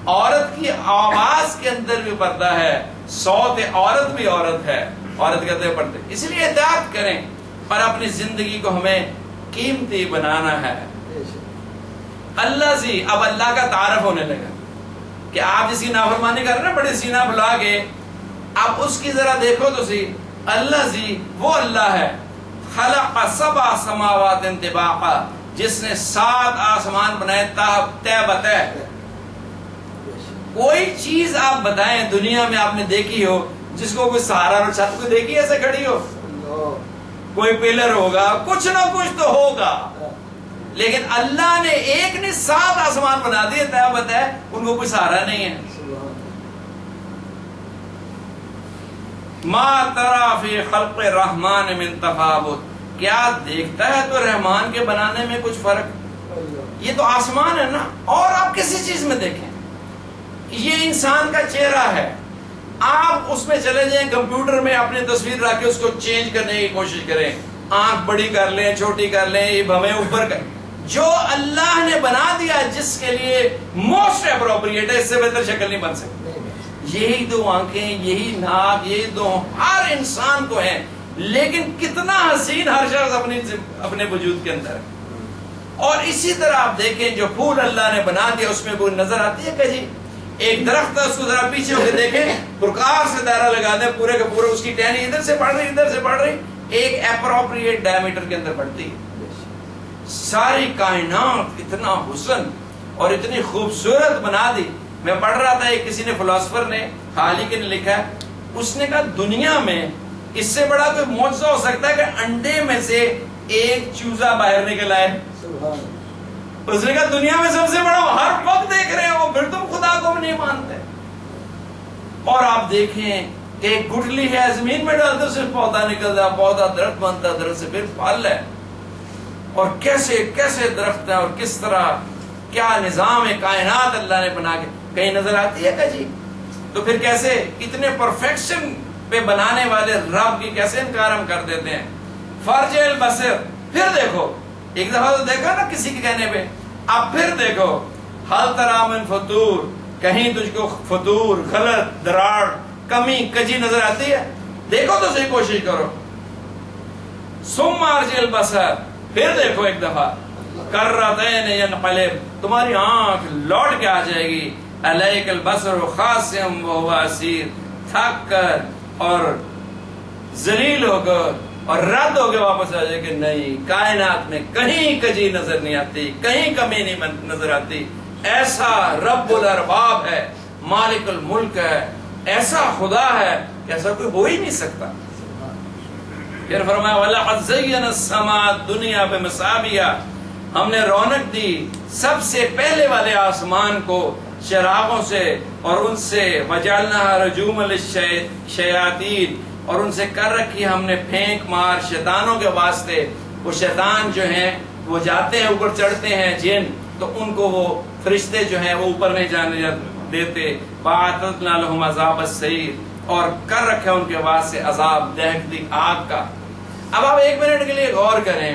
عورت کی آواز کے اندر بھی پردہ ہے، صوت عورت بھی عورت ہے، عورت کہتے ہیں پردے۔ اس لیے احتیاط کریں اور اپنی زندگی کو ہمیں قیمتی بنانا ہے۔ اللہ سے اب اللہ کا تعارف ہونے لگا کہ آپ جس کی نافرمانی کر رہے ہیں بڑے سینہ پھلا کے، اب اس کی ذرا دیکھو تو سی، اللہ جی وہ اللہ ہے، خلق 7 سماوات طباقا، جس نے 7 آسمان بنائے تہ بتہ۔ کوئی چیز آپ بتائیں دنیا میں آپ نے دیکھی ہو جس کو کوئی سہارا اور چھت کو دیکھی ایسے کھڑی ہو؟ کوئی پلر ہوگا، کچھ نہ کچھ تو ہوگا، لیکن اللہ نے ایک نے 7 آسمان بنا دیے تہ بتہ، ان کو کوئی سہارا نہیں ہے۔ ما ترى فی خلق الرحمن من تفاوت، کیا دیکھتا ہے تو رحمان کے بنانے میں کچھ فرق؟ یہ تو آسمان ہے نا، اور آپ کسی چیز میں دیکھیں، یہ انسان کا چہرہ ہے، آپ اس میں چلے جائیں کمپیوٹر میں اپنی تصویر رکھ کے اس کو چینج کرنے کی کوشش کریں، آنکھ بڑی کر لیں، چھوٹی کر لیں، یہ ہمیں اوپر کر، جو اللہ نے بنا دیا جس کے لیے موسٹ اپروپریٹ ہے، اس سے بہتر شکل نہیں بن سکتی۔ یہی 2 آنکھیں، یہی ناک، یہی 2 ہر انسان کو ہیں، لیکن کتنا حسین ہر شخص اپنے وجود کے اندر ہے۔ اور اسی طرح آپ دیکھیں جو پھول اللہ نے بنا دیا اس میں کوئی نظر آتی ہے کہ جی ایک درخت ہے، اس کو ذرا پیچھے ہو کے دیکھیں، پرکار سے دائرہ لگا دیں، پورے کے پورے اس کی ٹہنی ادھر سے بڑھ رہی ادھر سے بڑھ رہی، ایک اپروپریٹ ڈائمیٹر کے اندر بڑھتی ہے۔ ساری کائنات اتنا حسن اور اتنی خوبصورت بنا دی۔ میں پڑھ رہا تھا ایک کسی نے فلاسفر نے حال ہی کے نے لکھا ہے، اس نے کہا دنیا میں اس سے بڑا کوئی معجزہ ہو سکتا ہے کہ انڈے میں سے ایک چوزا باہر نکل آئے۔ اس نے کہا دنیا میں سب سے بڑا ہر وقت دیکھ رہے ہو، پھر تم خدا کو نہیں مانتے۔ اور آپ دیکھیں کہ ایک گٹھلی ہے، زمین میں ڈالتے سے پودا نکلتا، پودا درخت بنتا، درخت سے پھر پھل ہے، اور کیسے کیسے درخت ہیں اور کس طرح کیا نظام کائنات اللہ نے بنا کے، کہیں نظر آتی ہے کہ جی؟ تو پھر کیسے اتنے پرفیکشن پہ بنانے والے رب کی کیسے انکار ہم کر دیتے ہیں؟ فرج البصر، پھر دیکھو، ایک دفعہ تو دیکھا نا کسی کے کہنے پہ، اب پھر دیکھو، حل تری من فطور، کہیں تجھ کو فطور، غلط، دراڑ، کمی، کجی نظر آتی ہے؟ دیکھو تو صحیح، کوشش کرو۔ ثم ارجع البصر، پھر دیکھو ایک دفعہ، کرتین ینقلب، تمہاری آنکھ لوٹ کے آ جائے گی، الیک البصر خاسم وہو اسیر، تھک کر اور ذلیل ہو کر اور رد ہو کے واپس آ جائے کہ نہیں، کائنات میں کہیں کجی نظر نہیں آتی، کہیں کمی نہیں نظر آتی، ایسا رب الارباب ہے، مالک الملک ہے، ایسا خدا ہے کہ ایسا کوئی ہو ہی نہیں سکتا۔ پھر فرمایا وَلَقَدْ زَيَّنَ السَّمَاءَ الدُّنْيَا بِمَصَابِيحَ، ہم نے رونق دی سب سے پہلے والے آسمان کو چراغوں سے، اور ان سے وَجَعَلْنَاهَا رُجُومًا لِلشَّيَاطِينِ، اور ان سے کر رکھی ہم نے پھینک مار شیطانوں کے واسطے۔ وہ شیطان جو ہیں وہ جاتے ہیں اوپر چڑھتے ہیں جن، تو ان کو وہ فرشتے جو ہیں وہ اوپر نہیں جانے دیتے۔ وَأَعْتَدْنَا لَهُمْ عَذَابَ السَّعِيرِ، اور کر رکھا ان کے واسطے عذاب دہکتی آگ کا۔ اب آپ 1 منٹ کے لیے غور کریں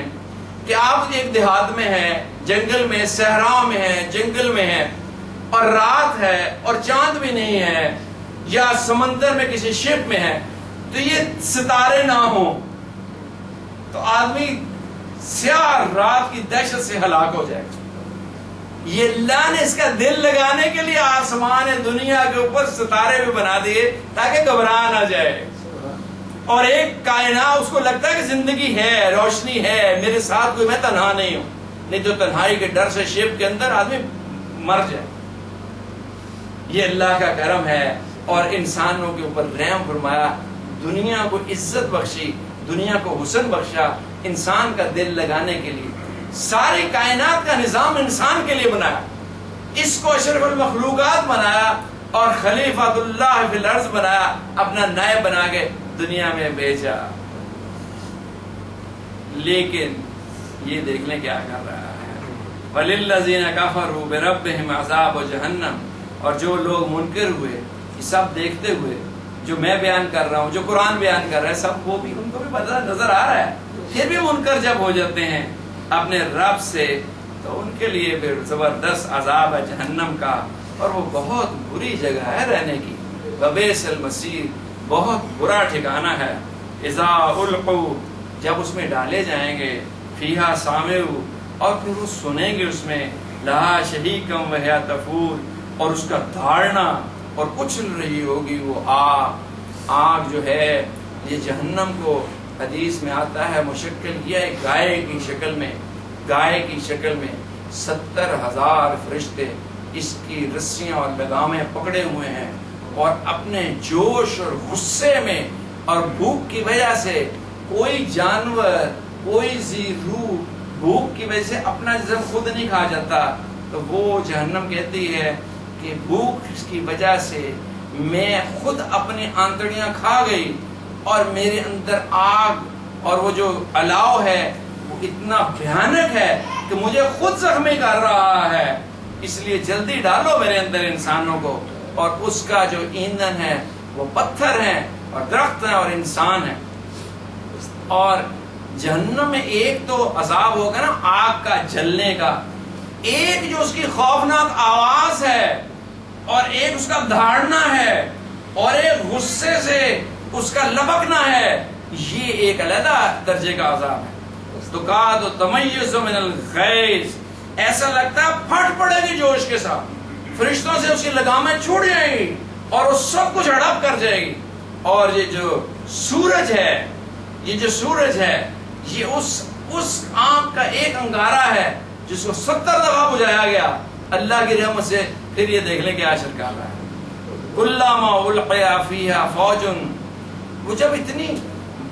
کہ آپ ایک دیہات میں ہیں، جنگل میں، صحرا میں ہیں، جنگل میں ہیں، اور رات ہے اور چاند بھی نہیں ہے، یا سمندر میں کسی شپ میں ہے، تو یہ ستارے نہ ہوں تو آدمی سیاہ رات کی دہشت سے ہلاک ہو جائے۔ یہ اللہ نے اس کا دل لگانے کے لیے آسمان دنیا کے اوپر ستارے بھی بنا دیے تاکہ گھبرا نہ جائے، اور ایک کائنات اس کو لگتا ہے کہ زندگی ہے، روشنی ہے، میرے ساتھ کوئی، میں تنہا نہیں ہوں، نہیں تو تنہائی کے ڈر سے شپ کے اندر آدمی مر جائے۔ یہ اللہ کا کرم ہے، اور انسانوں کے اوپر رحم فرمایا، دنیا کو عزت بخشی، دنیا کو حسن بخشا، انسان کا دل لگانے کے لیے۔ ساری کائنات کا نظام انسان کے لیے بنایا، اس کو اشرف المخلوقات بنایا، اور خلیفۃ اللہ فی الارض بنایا، اپنا نائب بنا کے دنیا میں بھیجا. لیکن یہ دیکھ لیں کیا کر رہا ہے. وَلِلَّذِينَ كَفَرُوا بِرَبِّهِمْ عَذَابُ جَهَنَّمَ. اور جو لوگ منکر ہوئے یہ سب دیکھتے ہوئے جو میں بیان کر رہا ہوں، جو قرآن بیان کر رہا ہے، سب وہ بھی ان کو بھی پتہ نظر آ رہا ہے، پھر بھی منکر جب ہو جاتے ہیں اپنے رب سے تو ان کے لیے پھر زبردست عذاب ہے جہنم کا، اور وہ بہت بری جگہ ہے رہنے کی. وَبِئْسَ الْمَصِيرُ. بہت برا ٹھکانہ ہے. اِذَا أُلْقُوا. جب اس میں ڈالے جائیں گے، فِيهَا سَامِعُوا. اور پھر وہ سنیں گے اس میں، لَهَا شَهِيقًا وَهِيَ تَفُورُ. اور اس کا دھاڑنا اور اچھل رہی ہوگی وہ آگ جو ہے. یہ جہنم کو حدیث میں آتا ہے مشکل کیا ہے گائے کی شکل میں 70,000 فرشتے اس کی رسیاں اور لگامیں پکڑے ہوئے ہیں، اور اپنے جوش اور غصے میں اور بھوک کی وجہ سے کوئی جانور، کوئی ذی روح بھوک کی وجہ سے اپنا جسم خود نہیں کھا جاتا. تو وہ جہنم کہتی ہے کہ بھوک کی وجہ سے میں خود اپنی آنتڑیاں کھا گئی، اور میرے اندر آگ اور وہ جو الاؤ ہے وہ اتنا بھیانک ہے کہ مجھے خود زخمی کر رہا ہے. اس لیے جلدی ڈالو میرے اندر انسانوں کو. اور اس کا جو ایندھن ہے وہ پتھر ہیں اور درخت ہیں اور انسان ہیں. اور جہنم میں ایک تو عذاب ہوگا نا آگ کا جلنے کا، ایک جو اس کی خوفناک آواز ہے، اور ایک اس کا دھاڑنا ہے، اور ایک غصے سے اس کا لبکنا ہے. یہ ایک علیحدہ درجے کا عذاب ہے. تکاد تمیز من الغیظ. ایسا لگتا ہے پھٹ پڑے گی جوش کے ساتھ، فرشتوں سے اس کی لگامیں چھوٹ جائیں گی اور وہ سب کچھ ہڑپ کر جائے گی. اور یہ جو سورج ہے یہ اس آنکھ کا ایک انگارہ ہے جس کو 70 دفعہ بجھایا گیا اللہ کی رحمت سے. پھر یہ دیکھ لیں کہ آشر کر رہا ہے. کلما القیا فیہا فوج. وہ جب اتنی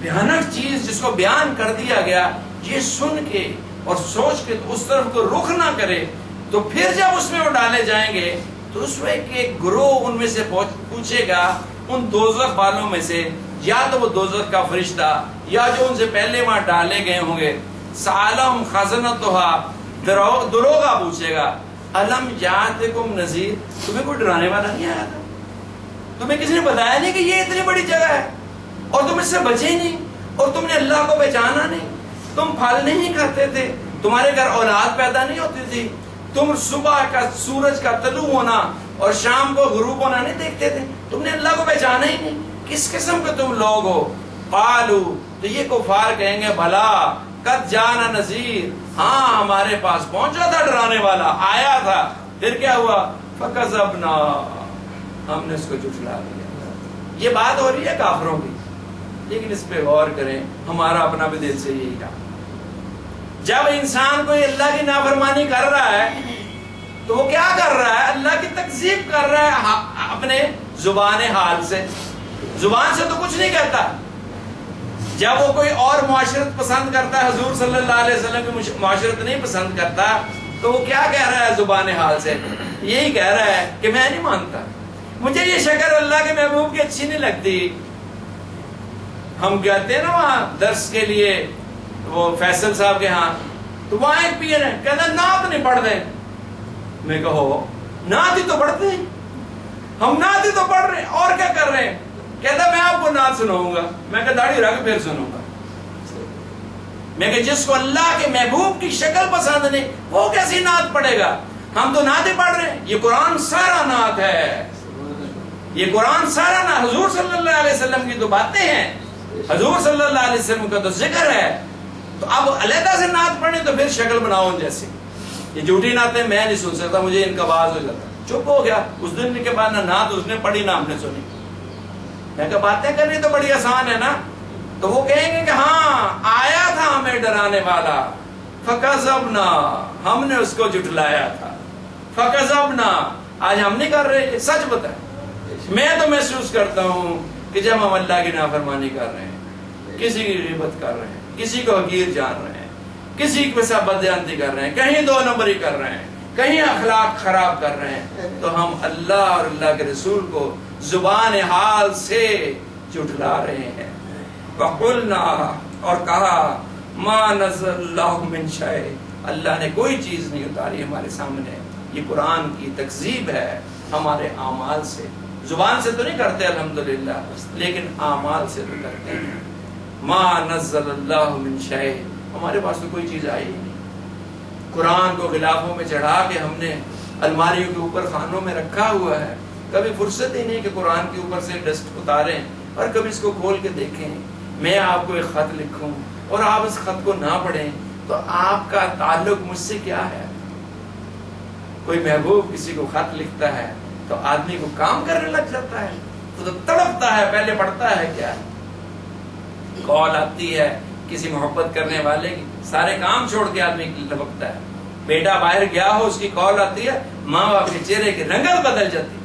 بھیانک چیز جس کو بیان کر دیا گیا، یہ سن کے اور سوچ کے تو اس طرف کو رخ نہ کرے، تو پھر جب اس میں وہ ڈالے جائیں گے تو اس میں ایک گروہ ان میں سے پوچھے گا ان دوزخ والوں میں سے، یا تو وہ دوزخ کا فرشتہ یا جو ان سے پہلے وہاں ڈالے گئے ہوں گے، سالم خزنتها. دروغہ پوچھے گا، الم یاتکم نذیر. تمہیں کوئی ڈرانے والا نہیں آیا تھا؟ تمہیں کسی نے بتایا نہیں کہ یہ اتنی بڑی جگہ ہے اور تم اس سے بچے نہیں، اور تم نے اللہ کو پہچانا نہیں، تم پھل نہیں کھاتے تھے، تمہارے گھر اولاد پیدا نہیں ہوتی تھی، تم صبح کا سورج کا طلوع ہونا اور شام کو غروب ہونا نہیں دیکھتے تھے، تم نے اللہ کو پہچانا ہی نہیں، کس قسم کے تم لوگ ہو. قالو. تو یہ کفار کہیں گے بھلا قد جانا نذیر. ہاں ہمارے پاس پہنچا تھا ڈرانے والا، آیا تھا. پھر کیا ہوا؟ فکذبنا. ہم نے اس کو جھٹلا دیا. یہ بات ہو رہی ہے کافروں کی، لیکن اس پہ غور کریں، ہمارا اپنا بھی دل سے یہی کہا. جب انسان کوئی اللہ کی نافرمانی کر رہا ہے تو وہ کیا کر رہا ہے؟ اللہ کی تکذیب کر رہا ہے اپنے زبان حال سے. زبان سے تو کچھ نہیں کہتا. جب وہ کوئی اور معاشرت پسند کرتا ہے، حضور صلی اللہ علیہ وسلم کی معاشرت نہیں پسند کرتا، تو وہ کیا کہہ رہا ہے زبان حال سے؟ یہی کہہ رہا ہے کہ میں نہیں مانتا، مجھے یہ شکل اللہ کے محبوب کی اچھی نہیں لگتی. ہم کہتے ہیں نا وہاں درس کے لیے وہ فیصل صاحب کے ہاں، تو وہاں ایک پیر ہے کہتا نعت نہیں پڑھ رہے. میں کہو نعت ہی تو پڑھتے ہیں، ہم نعت ہی تو پڑھ رہے ہیں، اور کیا کر رہے ہیں؟ کہتا میں آپ کو نعت سناؤں گا. میں کہ داڑھی رکھ پھر سنوں گا. میں کہ جس کو اللہ کے محبوب کی شکل پسند نہیں وہ کیسی نعت پڑھے گا؟ ہم تو نعت ہی پڑھ رہے ہیں. یہ قرآن سارا نعت ہے، یہ قرآن سارا نعت. حضور صلی اللہ علیہ وسلم کی تو باتیں ہیں، حضور صلی اللہ علیہ وسلم کا تو ذکر ہے. تو اب علیحدہ سے نعت پڑھیں تو پھر شکل بناؤ جیسے. یہ جھوٹی نعتیں میں نہیں سن سکتا، مجھے ان کا باز ہو جاتا. چپ ہو گیا. اس دن کے بعد نہ نعت اس نے پڑھی نہ ہم نے سنی. میں کہ باتیں کرنی تو بڑی آسان ہے نا. تو وہ کہیں گے کہ ہاں آیا تھا ہمیں ڈرانے والا، فکذبنا. ہم نے اس کو جھٹلایا تھا. فکذبنا. آج ہم نہیں کر رہے. سچ بتائیں، میں تو محسوس کرتا ہوں کہ جب ہم اللہ کی نافرمانی کر رہے ہیں، کسی کی غیبت کر رہے ہیں، کسی کو حقیر جان رہے ہیں، کسی کے ساتھ بددیانتی کر رہے ہیں، کہیں دو نمبری کر رہے ہیں، کہیں اخلاق خراب کر رہے ہیں تو ہم اللہ اور اللہ کے رسول کو زبان حال سے جھٹلا رہے ہیں. وَقُلْنَا اور کہا مَا نَزَّلَ اللَّهُ مِنْ شَيْءٍ اللہ نے کوئی چیز نہیں اتاری ہمارے سامنے. یہ قرآن کی تکذیب ہے ہمارے اعمال سے. زبان سے تو نہیں کرتے الحمدللہ لیکن اعمال سے تو کرتے ہیں. مَا نَزَّلَ اللَّهُ مِنْ شَيْءٍ ہمارے پاس تو کوئی چیز آئی ہی نہیں. قرآن کو غلافوں میں چڑھا کے ہم نے الماریوں کے اوپر خانوں میں رکھا ہوا ہے. کبھی فرصت ہی نہیں کہ قرآن کے اوپر سے ڈسٹ اتاریں اور کبھی اس کو کھول کے دیکھیں. میں آپ کو ایک خط لکھوں اور آپ اس خط کو نہ پڑھیں تو آپ کا تعلق مجھ سے کیا ہے؟ کوئی محبوب کسی کو خط لکھتا ہے تو آدمی کو کام کرنے لگ جاتا ہے, تو تڑپتا ہے, پہلے پڑھتا ہے کیا, کال آتی ہے کسی محبت کرنے والے کی, سارے کام چھوڑ کے آدمی لپکتا ہے. بیٹا باہر گیا ہو, اس کی کال آتی ہے, ماں باپ کے چہرے کی رنگت بدل جاتی.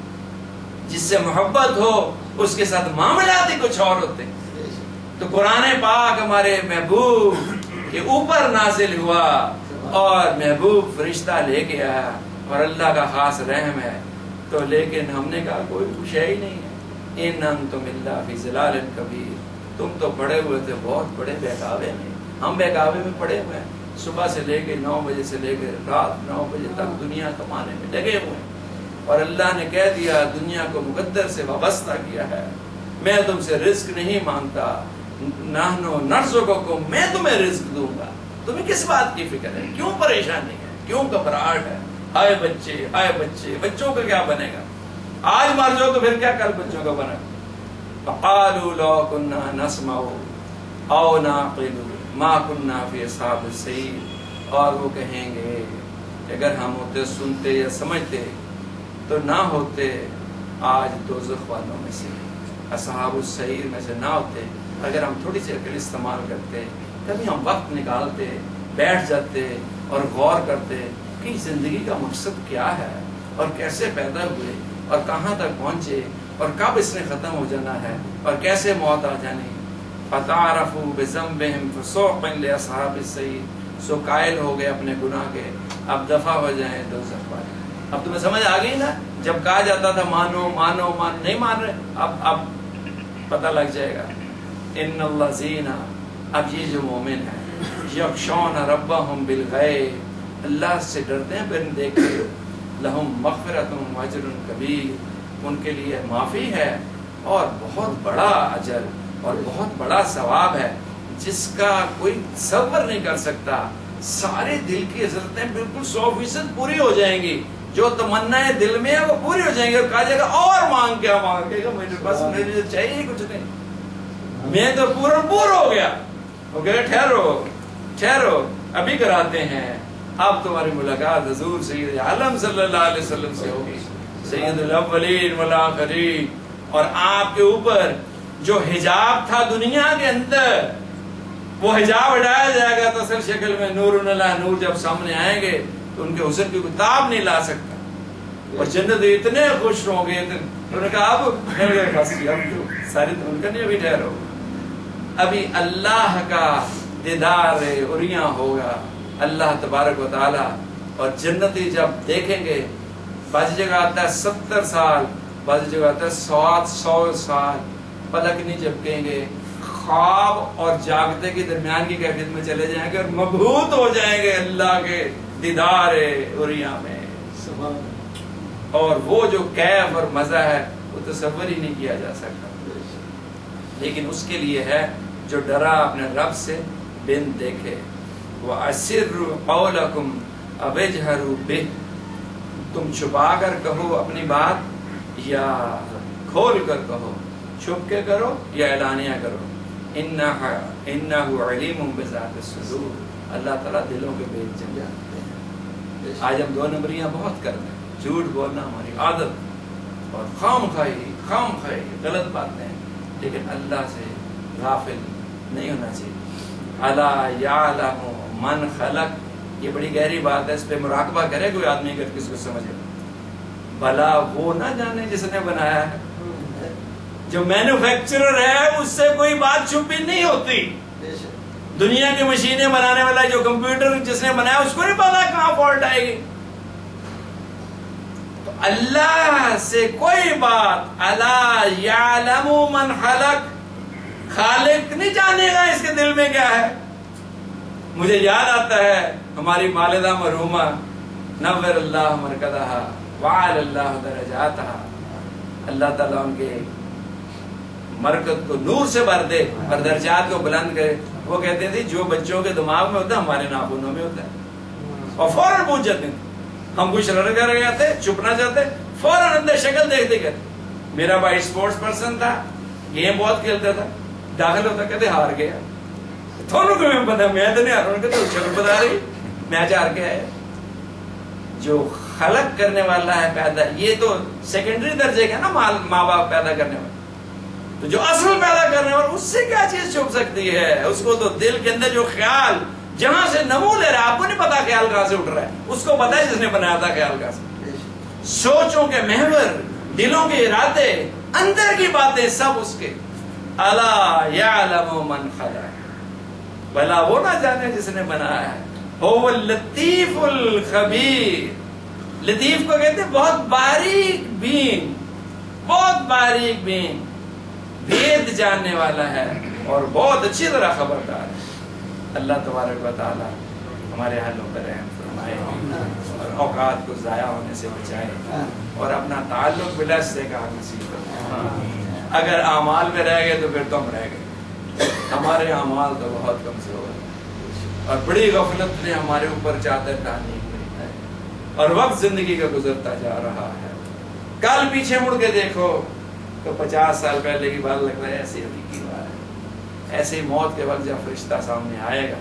جس سے محبت ہو اس کے ساتھ معاملات ہی کچھ اور ہوتے. تو قرآن پاک ہمارے محبوب کے اوپر نازل ہوا اور محبوب فرشتہ لے کے آیا اور اللہ کا خاص رحم ہے. تو لیکن ہم نے کہا کوئی کچھ ہی نہیں ہے. ان انتم الا فی ضلال کبیر تم تو پڑے ہوئے تھے بہت بڑے بہکاوے میں. ہم بہکاوے میں پڑے ہوئے ہیں. صبح سے لے کے 9 بجے سے لے کے رات 9 بجے تک دنیا کمانے میں لگے ہوئے ہیں. اور اللہ نے کہہ دیا دنیا کو مقدر سے وابستہ کیا ہے, میں تم سے رزق نہیں مانگتا, نحنو نرزقکم میں تمہیں رزق دوں گا. تمہیں کس بات کی فکر ہے, کیوں پریشانی ہے, کیوں گھبراہٹ ہے؟ آئے بچے آئے بچے, بچوں کا کیا بنے گا؟ آج مر جاؤ تو پھر کیا کل بچوں کا بنے گا؟ فقالوا لو كنا نسمع او نعقل ما كنا في اصحاب السعیر. اور وہ کہیں گے کہ اگر ہم ہوتے سنتے یا سمجھتے تو نہ ہوتے آج دوزخ والوں میں سے, اصحاب السعیر میں سے نہ ہوتے. اگر ہم تھوڑی سی عقل استعمال کرتے, کبھی ہم وقت نکالتے, بیٹھ جاتے اور غور کرتے کہ زندگی کا مقصد کیا ہے اور کیسے پیدا ہوئے اور کہاں تک پہنچے اور کب اس نے ختم ہو جانا ہے اور کیسے موت آ جانی. فَتَعْرَفُوا بِذَنبِهِمْ فَسُحْقًا لِأَصْحَابِ السَّعِيرِ سو قائل ہو گئے اپنے گناہ کے, اب دفع ہو جائیں دوزخ والے. اب تمہیں سمجھ آ گئی نا, جب کہا جاتا تھا مانو مانو مان, نہیں مان رہے, اب پتہ لگ جائے گا. ان الذین اب یہ جو مومن ہے یخشون ربہم بالغیب اللہ سے ڈرتے ہیں بن دیکھے, لہم مغفرۃ واجر کبیر ان کے لیے معافی ہے اور بہت بڑا اجر اور بہت بڑا ثواب ہے جس کا کوئی تصور نہیں کر سکتا. سارے دل کی حسرتیں بالکل 100% پوری ہو جائیں گی, جو تمنا دل میں ہے وہ پوری ہو جائیں گی. اور کہا جائے گا اور مانگ کیا مانگے گا, میرے پاس میرے چاہیے کچھ نہیں, میں تو پور ہو گیا. وہ کہے ٹھہرو ٹھہرو ابھی کراتے ہیں, اب تمہاری ملاقات حضور سید عالم صلی اللہ علیہ وسلم سے ہوگی, سید الاولین والآخرین. اور آپ کے اوپر جو حجاب تھا دنیا کے اندر وہ حجاب ہٹایا جائے گا, تو اصل شکل میں نور اللہ نور جب سامنے آئیں گے تو ان کے حسن کی کوئی تاب نہیں لا سکتا. اور جنت اتنے خوش ہوں گے, انہوں نے کہا اب ساری تو ان کا نہیں, ابھی ٹھہرو, ابھی اللہ کا دیدار عریاں ہوگا, اللہ تبارک و تعالی. اور جنتی جب دیکھیں گے, بعض جگہ آتا ہے 70 سال, بعض جگہ آتا ہے 100 سال, پلک نہیں جھپکیں گے, خواب اور جاگتے کے درمیان کی کیفیت میں چلے جائیں گے اور مبہوت ہو جائیں گے اللہ کے دیدار عریاں میں. اور وہ جو کیف اور مزہ ہے وہ تصور ہی نہیں کیا جا سکتا. لیکن اس کے لیے ہے جو ڈرا اپنے رب سے بن دیکھے. وَأَسِرُّوا قَوْلَكُمْ أَوْ اجْهَرُوا بِهِ تم چھپا کر کہو اپنی بات یا کھول کر کہو, چھپ کے کرو یا اعلانیہ کرو. إِنَّهُ عَلِيمٌ بِذَاتِ الصُّدُورِ اللہ تعالیٰ دلوں کے بیچ چل جاتے ہیں. آج ہم 2 نمبریاں بہت کرتے ہیں, جھوٹ بولنا ہماری عادت اور خام خواہی غلط باتیں, لیکن اللہ سے غافل نہیں ہونا چاہیے. الا یعلم من خلق, یہ بڑی گہری بات ہے, اس پہ مراقبہ کرے کوئی آدمی اگر کسی کو سمجھے. بھلا وہ نہ جانے جس نے بنایا ہے, جو مینوفیکچرر ہے اس سے کوئی بات چھپی نہیں ہوتی. دنیا کی مشینیں بنانے والا جو کمپیوٹر جس نے بنایا اس کو نہیں پتا کہاں فالٹ آئے گی. اللہ سے کوئی بات الا یعلم من خلق، خالق نہیں جانے گا اس کے دل میں کیا ہے. مجھے یاد آتا ہے ہماری والدہ مرحومہ نور اللہ مرکزہا وعلی اللہ درجاتہا، اللہ تعالیٰ ان کے مرکز کو نور سے بھر دے اور درجات کو بلند کرے. وہ کہتے تھے جو بچوں کے دماغ میں ہوتا ہے ہمارے ناخنوں میں ہوتا ہے، اور فوراً پوچھ جاتے ہیں. ہم کچھ لڑ کر رہے آتے چھپنا چاہتے فوراً اندر شکل دیکھتے کہتے. میرا بھائی اسپورٹس پرسن تھا، گیم بہت کھیلتا تھا، داخل ہوتا کہتے ہار گیا. دونوں کو میں پتا میں تو نہیں ہار رہا، کہتے شکل بتا رہی میچ ہار کے آئے. جو خلق کرنے والا ہے پیدا، یہ تو سیکنڈری درجے کا نا ماں باپ پیدا کرنے والا. تو جو اصل پیدا کرنے والا اس سے کیا چیز چھپ سکتی ہے؟ اس کو تو دل کے اندر جو خیال جہاں سے نمو لے رہا ہے، آپ کو نہیں پتا خیال کہاں سے اٹھ رہا ہے، اس کو پتا ہے جس نے بنایا تھا خیال کہاں سے. سوچوں کے محور، دلوں کے ارادے، اندر کی باتیں سب اس کے. الا یعلم من خلق، بھلا وہ نہ جانے جس نے بنایا ہے. هو اللطیف الخبیر. لطیف کو کہتے ہیں بہت باریک بین، بہت باریک بین، بھید جاننے والا ہے اور بہت اچھی طرح خبردار ہے. اللہ تبارک و تعالی ہمارے حالوں پر رحم فرمائے اور اوقات کو ضائع ہونے سے بچائے اور اپنا تعلق باللہ سے کا نصیب فرمائے. اگر اعمال میں رہ گئے تو پھر تو ہم رہ گئے. ہمارے اعمال تو بہت کمزور ہیں اور بڑی غفلت نے ہمارے اوپر چادر ڈالی ہے اور وقت زندگی کا گزرتا جا رہا ہے. کل پیچھے مڑ کے دیکھو تو 50 سال پہلے کی بات لگ رہا ہے ایسی حقیقی بات ہے. ایسے موت کے وقت جب فرشتہ سامنے آئے گا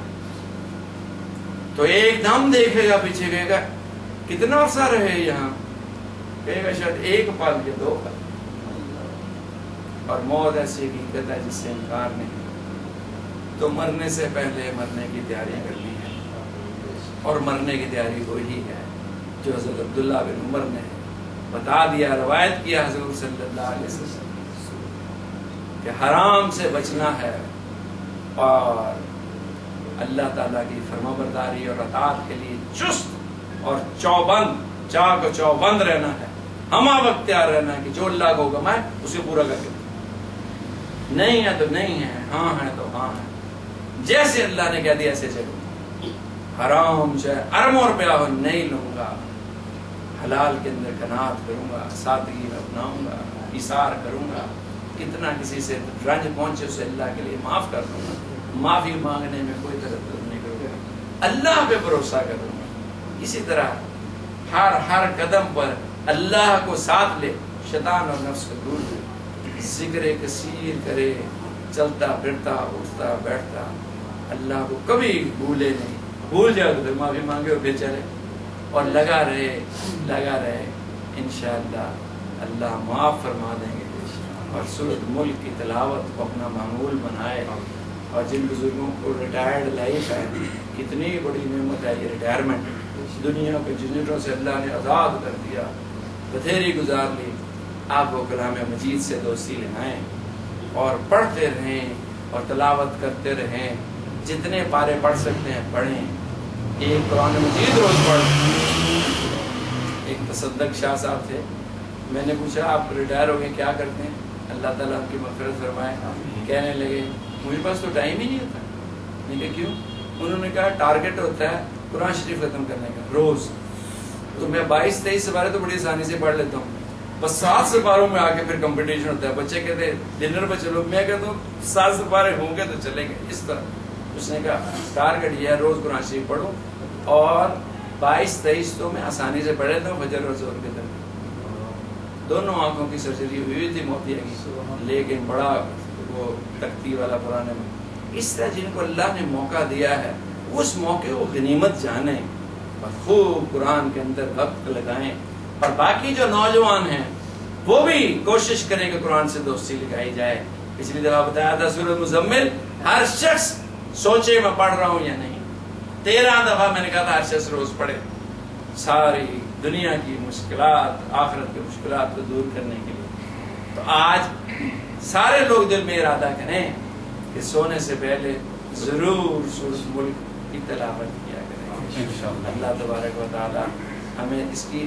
تو ایک دم دیکھے گا پیچھے، کہے گا کتنا عرصہ رہے یہاں، کہے گا شاید 1 پل یا 2 پل. اور موت ایسی حقیقت ہے جس سے انکار نہیں. تو مرنے سے پہلے مرنے کی تیاری کرنی ہے اور مرنے کی تیاری وہی ہے جو حضرت عبداللہ بن عمر نے بتا دیا، روایت کیا حضور صلی اللہ علیہ وسلم کہ حرام سے بچنا ہے اور اللہ تعالیٰ کی فرما برداری اور اطاعت کے لیے چست اور چوبند، چاق و چوبند رہنا ہے. ہمہ وقت تیار رہنا ہے کہ جو اللہ کو حکم ہے اسے پورا کر کے نہیں ہے تو نہیں ہے، ہاں ہے تو ہاں ہے. جیسے اللہ نے کہہ دیا ایسے چلو. حرام چاہے ارموں روپیہ ہو نہیں لوں گا، حلال کے اندر قناعت کروں گا، سادگی میں اپناؤں گا، ایثار کروں گا. کتنا کسی سے رنج پہنچے اسے اللہ کے لیے معاف کر دوں گا. معافی مانگنے میں کوئی تردد نہیں کروں گا، اللہ پہ بھروسہ کروں گا. اسی طرح ہر قدم پر اللہ کو ساتھ لے، شیطان اور نفس کو دور دے. ذکر کثیر کرے، چلتا پھرتا اٹھتا بیٹھتا، اللہ کو کبھی بھولے نہیں. بھول جائے تو پھر معافی مانگے اور پھر چلے اور لگا رہے. انشاءاللہ اللہ معاف فرما دیں گے. اور سورۃ ملک کی تلاوت کو اپنا معمول بنائے. اور جن بزرگوں کو ریٹائرڈ لائف ہے، کتنی بڑی نعمت ہے یہ ریٹائرمنٹ. دنیا کے جھنجھٹوں سے اللہ نے آزاد کر دیا، بتھیری گزار لی. آپ کو کلام مجید سے دوستی لگائیں اور پڑھتے رہیں اور تلاوت کرتے رہیں. جتنے پارے پڑھ سکتے ہیں پڑھیں. ایک قرآن مجید روز پڑھ. ایک تصدق شاہ صاحب تھے، میں نے پوچھا آپ ریٹائر ہو گئے کیا کرتے ہیں؟ اللہ تعالیٰ ان کی مغفرت فرمائے. کہنے لگے مجھے پاس تو ٹائم ہی نہیں ہوتا. میں نے کہا کیوں؟ انہوں نے کہا ٹارگٹ ہوتا ہے قرآن شریف ختم کرنے کا روز. تو میں 22-23 سپارے تو بڑی آسانی سے پڑھ لیتا ہوں، بس 7 سپاروں میں آ کے پھر کمپٹیشن ہوتا ہے. بچے کہتے ہیں ڈنر پہ چلو، میں کہتا ہوں 7 سپارے ہوں گے تو چلیں گے. اس طرح اس نے کہا ٹارگٹ یہ ہے روز قرآن شریف پڑھو اور 22-23 تو میں آسانی سے پڑھ لیتا ہوں فجر اور ظہر کے درمیان. دونوں آنکھوں کی سرجری ہوئی تھی موتیا کی، لیکن بڑا وہ تختی والا پرانے میں. اس طرح جن کو اللہ نے موقع دیا ہے اس موقع کو غنیمت جانیں اور خوب قرآن کے اندر وقت لگائیں. اور باقی جو نوجوان ہیں وہ بھی کوشش کریں کہ قرآن سے دوستی لگائی جائے. پچھلی دفعہ بتایا تھا سورۃ مزمل ہر شخص سوچے میں پڑھ رہا ہوں یا نہیں. 13 دفعہ میں نے کہا تھا ہر شخص روز پڑھے. ساری دنیا کی مشکلات، آخرت کی مشکلات کو دور کرنے کے لیے. تو آج سارے لوگ دل میں ارادہ کریں کہ سونے سے پہلے ضرور سورۃ ملک کی تلاوت کیا کریں. اللہ تبارک و تعالی ہمیں اس کی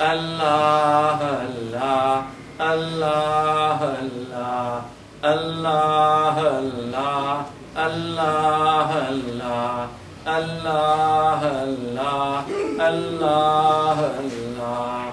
اللہ اللہ اللہ اللہ اللہ اللہ اللہ اللہ اللہ اللہ اللہ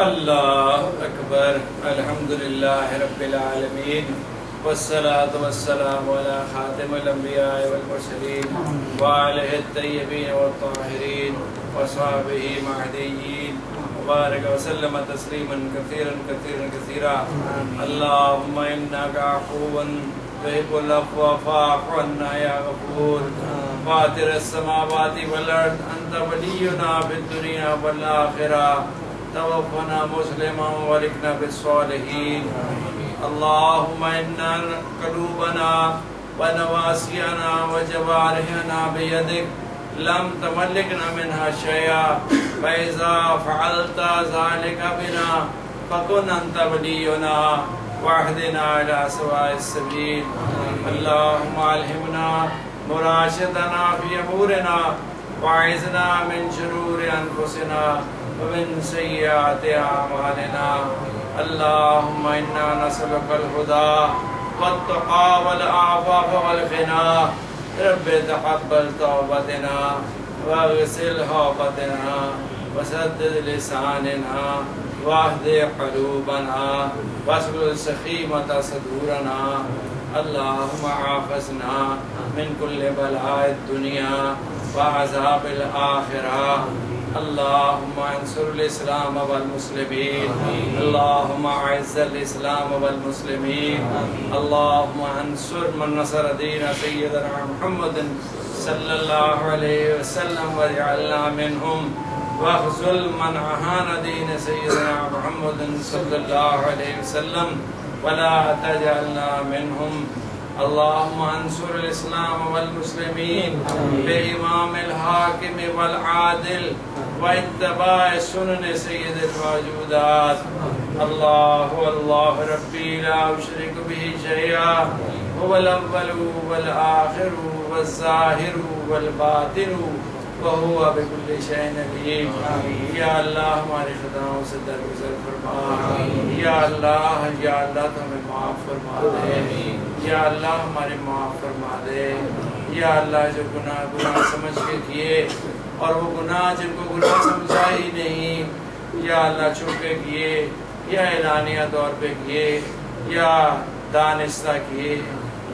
اللہ اکبر الحمدللہ رب العالمین والصلاة والسلام علی خاتم الانبیاء والمرسلین وآلہ الطیبین والطاہرین وصحابہ مہدیین وبارک وسلم تسلیما کثیرا کثیرا کثیرا اللہم انکا عفو تحب العفو فاعف عنا یا غفور فاطر السماوات والارض انت ولینا فی الدنیا والآخرہ توفنا مسلما والحقنا بالصالحین اللهم إنا قلوبنا ونواسينا وجوارحنا بيدك لم تملكنا منها شيئا فإذا فعلت ذلك بنا فكن أنت ولينا واهدنا إلى سواء السبيل اللهم ألهمنا مراشدنا في أمورنا وأعذنا من شرور أنفسنا ومن سيئات أعمالنا اللهم إنا نسألك الهدى والتقى والعفاف والغنى رب تقبل توبتنا واغسل حوبتنا وسدد لساننا واهد قلوبنا واسلل سخيمة صدورنا اللهم عافظنا من كل بلاء الدنيا وعذاب الآخرة اللهم انصر الاسلام والمسلمين اللهم اعز الاسلام والمسلمين اللهم انصر من نصر دين سيدنا محمد صلى الله عليه وسلم واجعلنا منهم واخذل من اهان دين سيدنا محمد صلى الله عليه وسلم ولا تجعلنا منهم اللهم انصر الاسلام والمسلمين بامام الحاكم والعادل واتباع سنن سید الموجودات اللہ ربی لا اشرک به شیئا هو الاول والآخر والظاہر والباطن وهو بكل شيء عليم یا اللہ ہمارے خطاؤں سے درگزر فرما یا اللہ تو ہمیں معاف فرما دے یا اللہ ہمارے معاف فرما دے یا اللہ جو گناہ سمجھ کے کیے اور وہ گناہ جن کو گناہ سمجھا ہی نہیں یا اللہ چھپ کے کیے یا اعلانیہ طور پہ کیے یا دانستہ کیے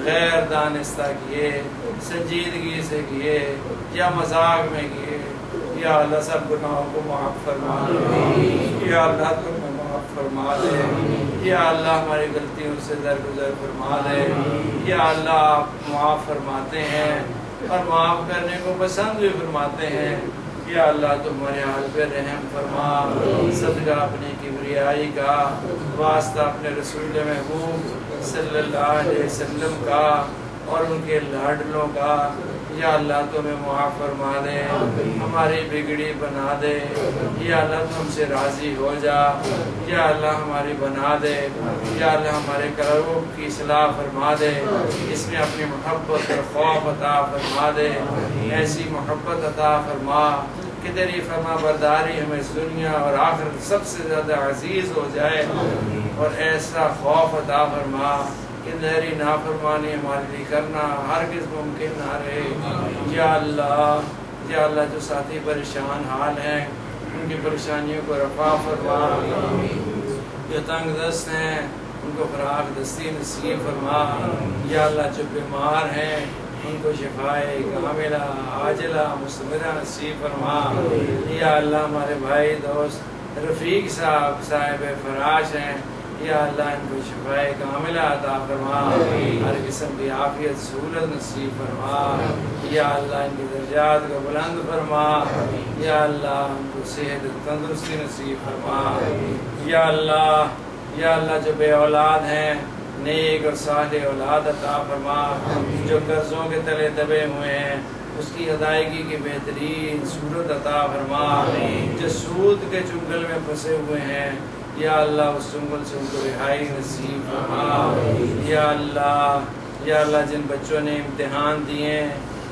غیر دانستہ کیے سنجیدگی سے کیے یا مذاق میں کیے یا اللہ سب گناہوں کو معاف فرما دے یا اللہ تمہیں معاف فرما دے یا اللہ ہماری غلطیوں سے درگزر فرما دے یا اللہ آپ معاف فرماتے ہیں اور معاف کرنے کو پسند بھی فرماتے ہیں یا اللہ تمہارے حال پہ رحم فرما صدقہ اپنی کبریائی کا واسطہ اپنے رسول محبوب صلی اللہ علیہ وسلم کا اور ان کے لاڈلوں کا یا اللہ تمہیں معاف فرما دے ہماری بگڑی بنا دے یا اللہ تم سے راضی ہو جا یا اللہ ہماری بنا دے یا اللہ ہمارے قلبوں کی اصلاح فرما دے اس میں اپنی محبت اور خوف عطا فرما دے ایسی محبت عطا فرما کہ تیری فرما برداری ہمیں دنیا اور آخرت سب سے زیادہ عزیز ہو جائے اور ایسا خوف عطا فرما کہ تیری نافرمانی ہمارے لیے کرنا ہرگز ممکن نہ رہے یا اللہ جو ساتھی پریشان حال ہیں ان کی پریشانیوں کو رفع فرما جو تنگ دست ہیں ان کو فراغ دستی نصیب فرما. یا اللہ جو بیمار ہیں ان کو شفائے کاملہ عاجلہ مستمرہ نصیب فرما. یا اللہ ہمارے بھائی دوست رفیق صاحب فراش ہیں، یا اللہ ان کو شفائے کاملہ عطا فرما. ہر قسم کی عافیت سہولت نصیب فرما. یا اللہ ان کی درجات کو بلند فرما. یا اللہ ان کو صحت تندرستی نصیب فرما. یا اللہ جو بے اولاد ہیں نیک اور صالح اولاد عطا فرما. جو قرضوں کے تلے دبے ہوئے ہیں اس کی ادائیگی کی بہترین صورت عطا فرما. جو سود کے چنگل میں پھنسے ہوئے ہیں یا اللہ اس چنگل سے ان کو رہائی نصیب فرما. یا اللہ جن بچوں نے امتحان دیے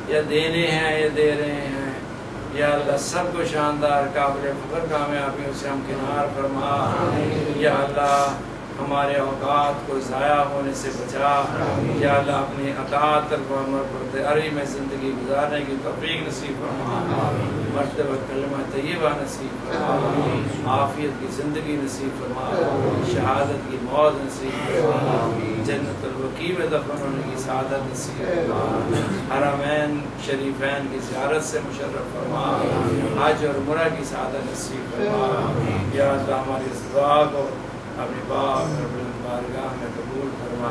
یا دینے ہیں یا دے رہے ہیں یا اللہ سب کو شاندار قابل فخر کامیابیوں سے ہمکنار فرما. یا اللہ ہمارے اوقات کو ضائع ہونے سے بچا. یا اللہ اپنی اطاعت پرتعری میں زندگی گزارنے کی توفیق نصیب فرما. مرتبہ کلمہ طیبہ نصیب فرما. عافیت کی زندگی نصیب فرما. شہادت کی موت نصیب فرما. جنت الوقیع میں دفن ہونے کی سعادت نصیب فرما. حرمین شریفین کی زیارت سے مشرف فرما. حج اور عمرہ کی سعادت نصیب فرما. یا اللہ ہماری اس دعا کو اپنی پاک رب البارگاہ میں قبول فرما.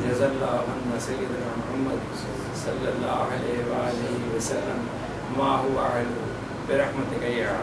جزا اللہ عنا سیدنا محمد صلی اللہ علیہ وآلہ وسلم ما هو أهله برحمتك يا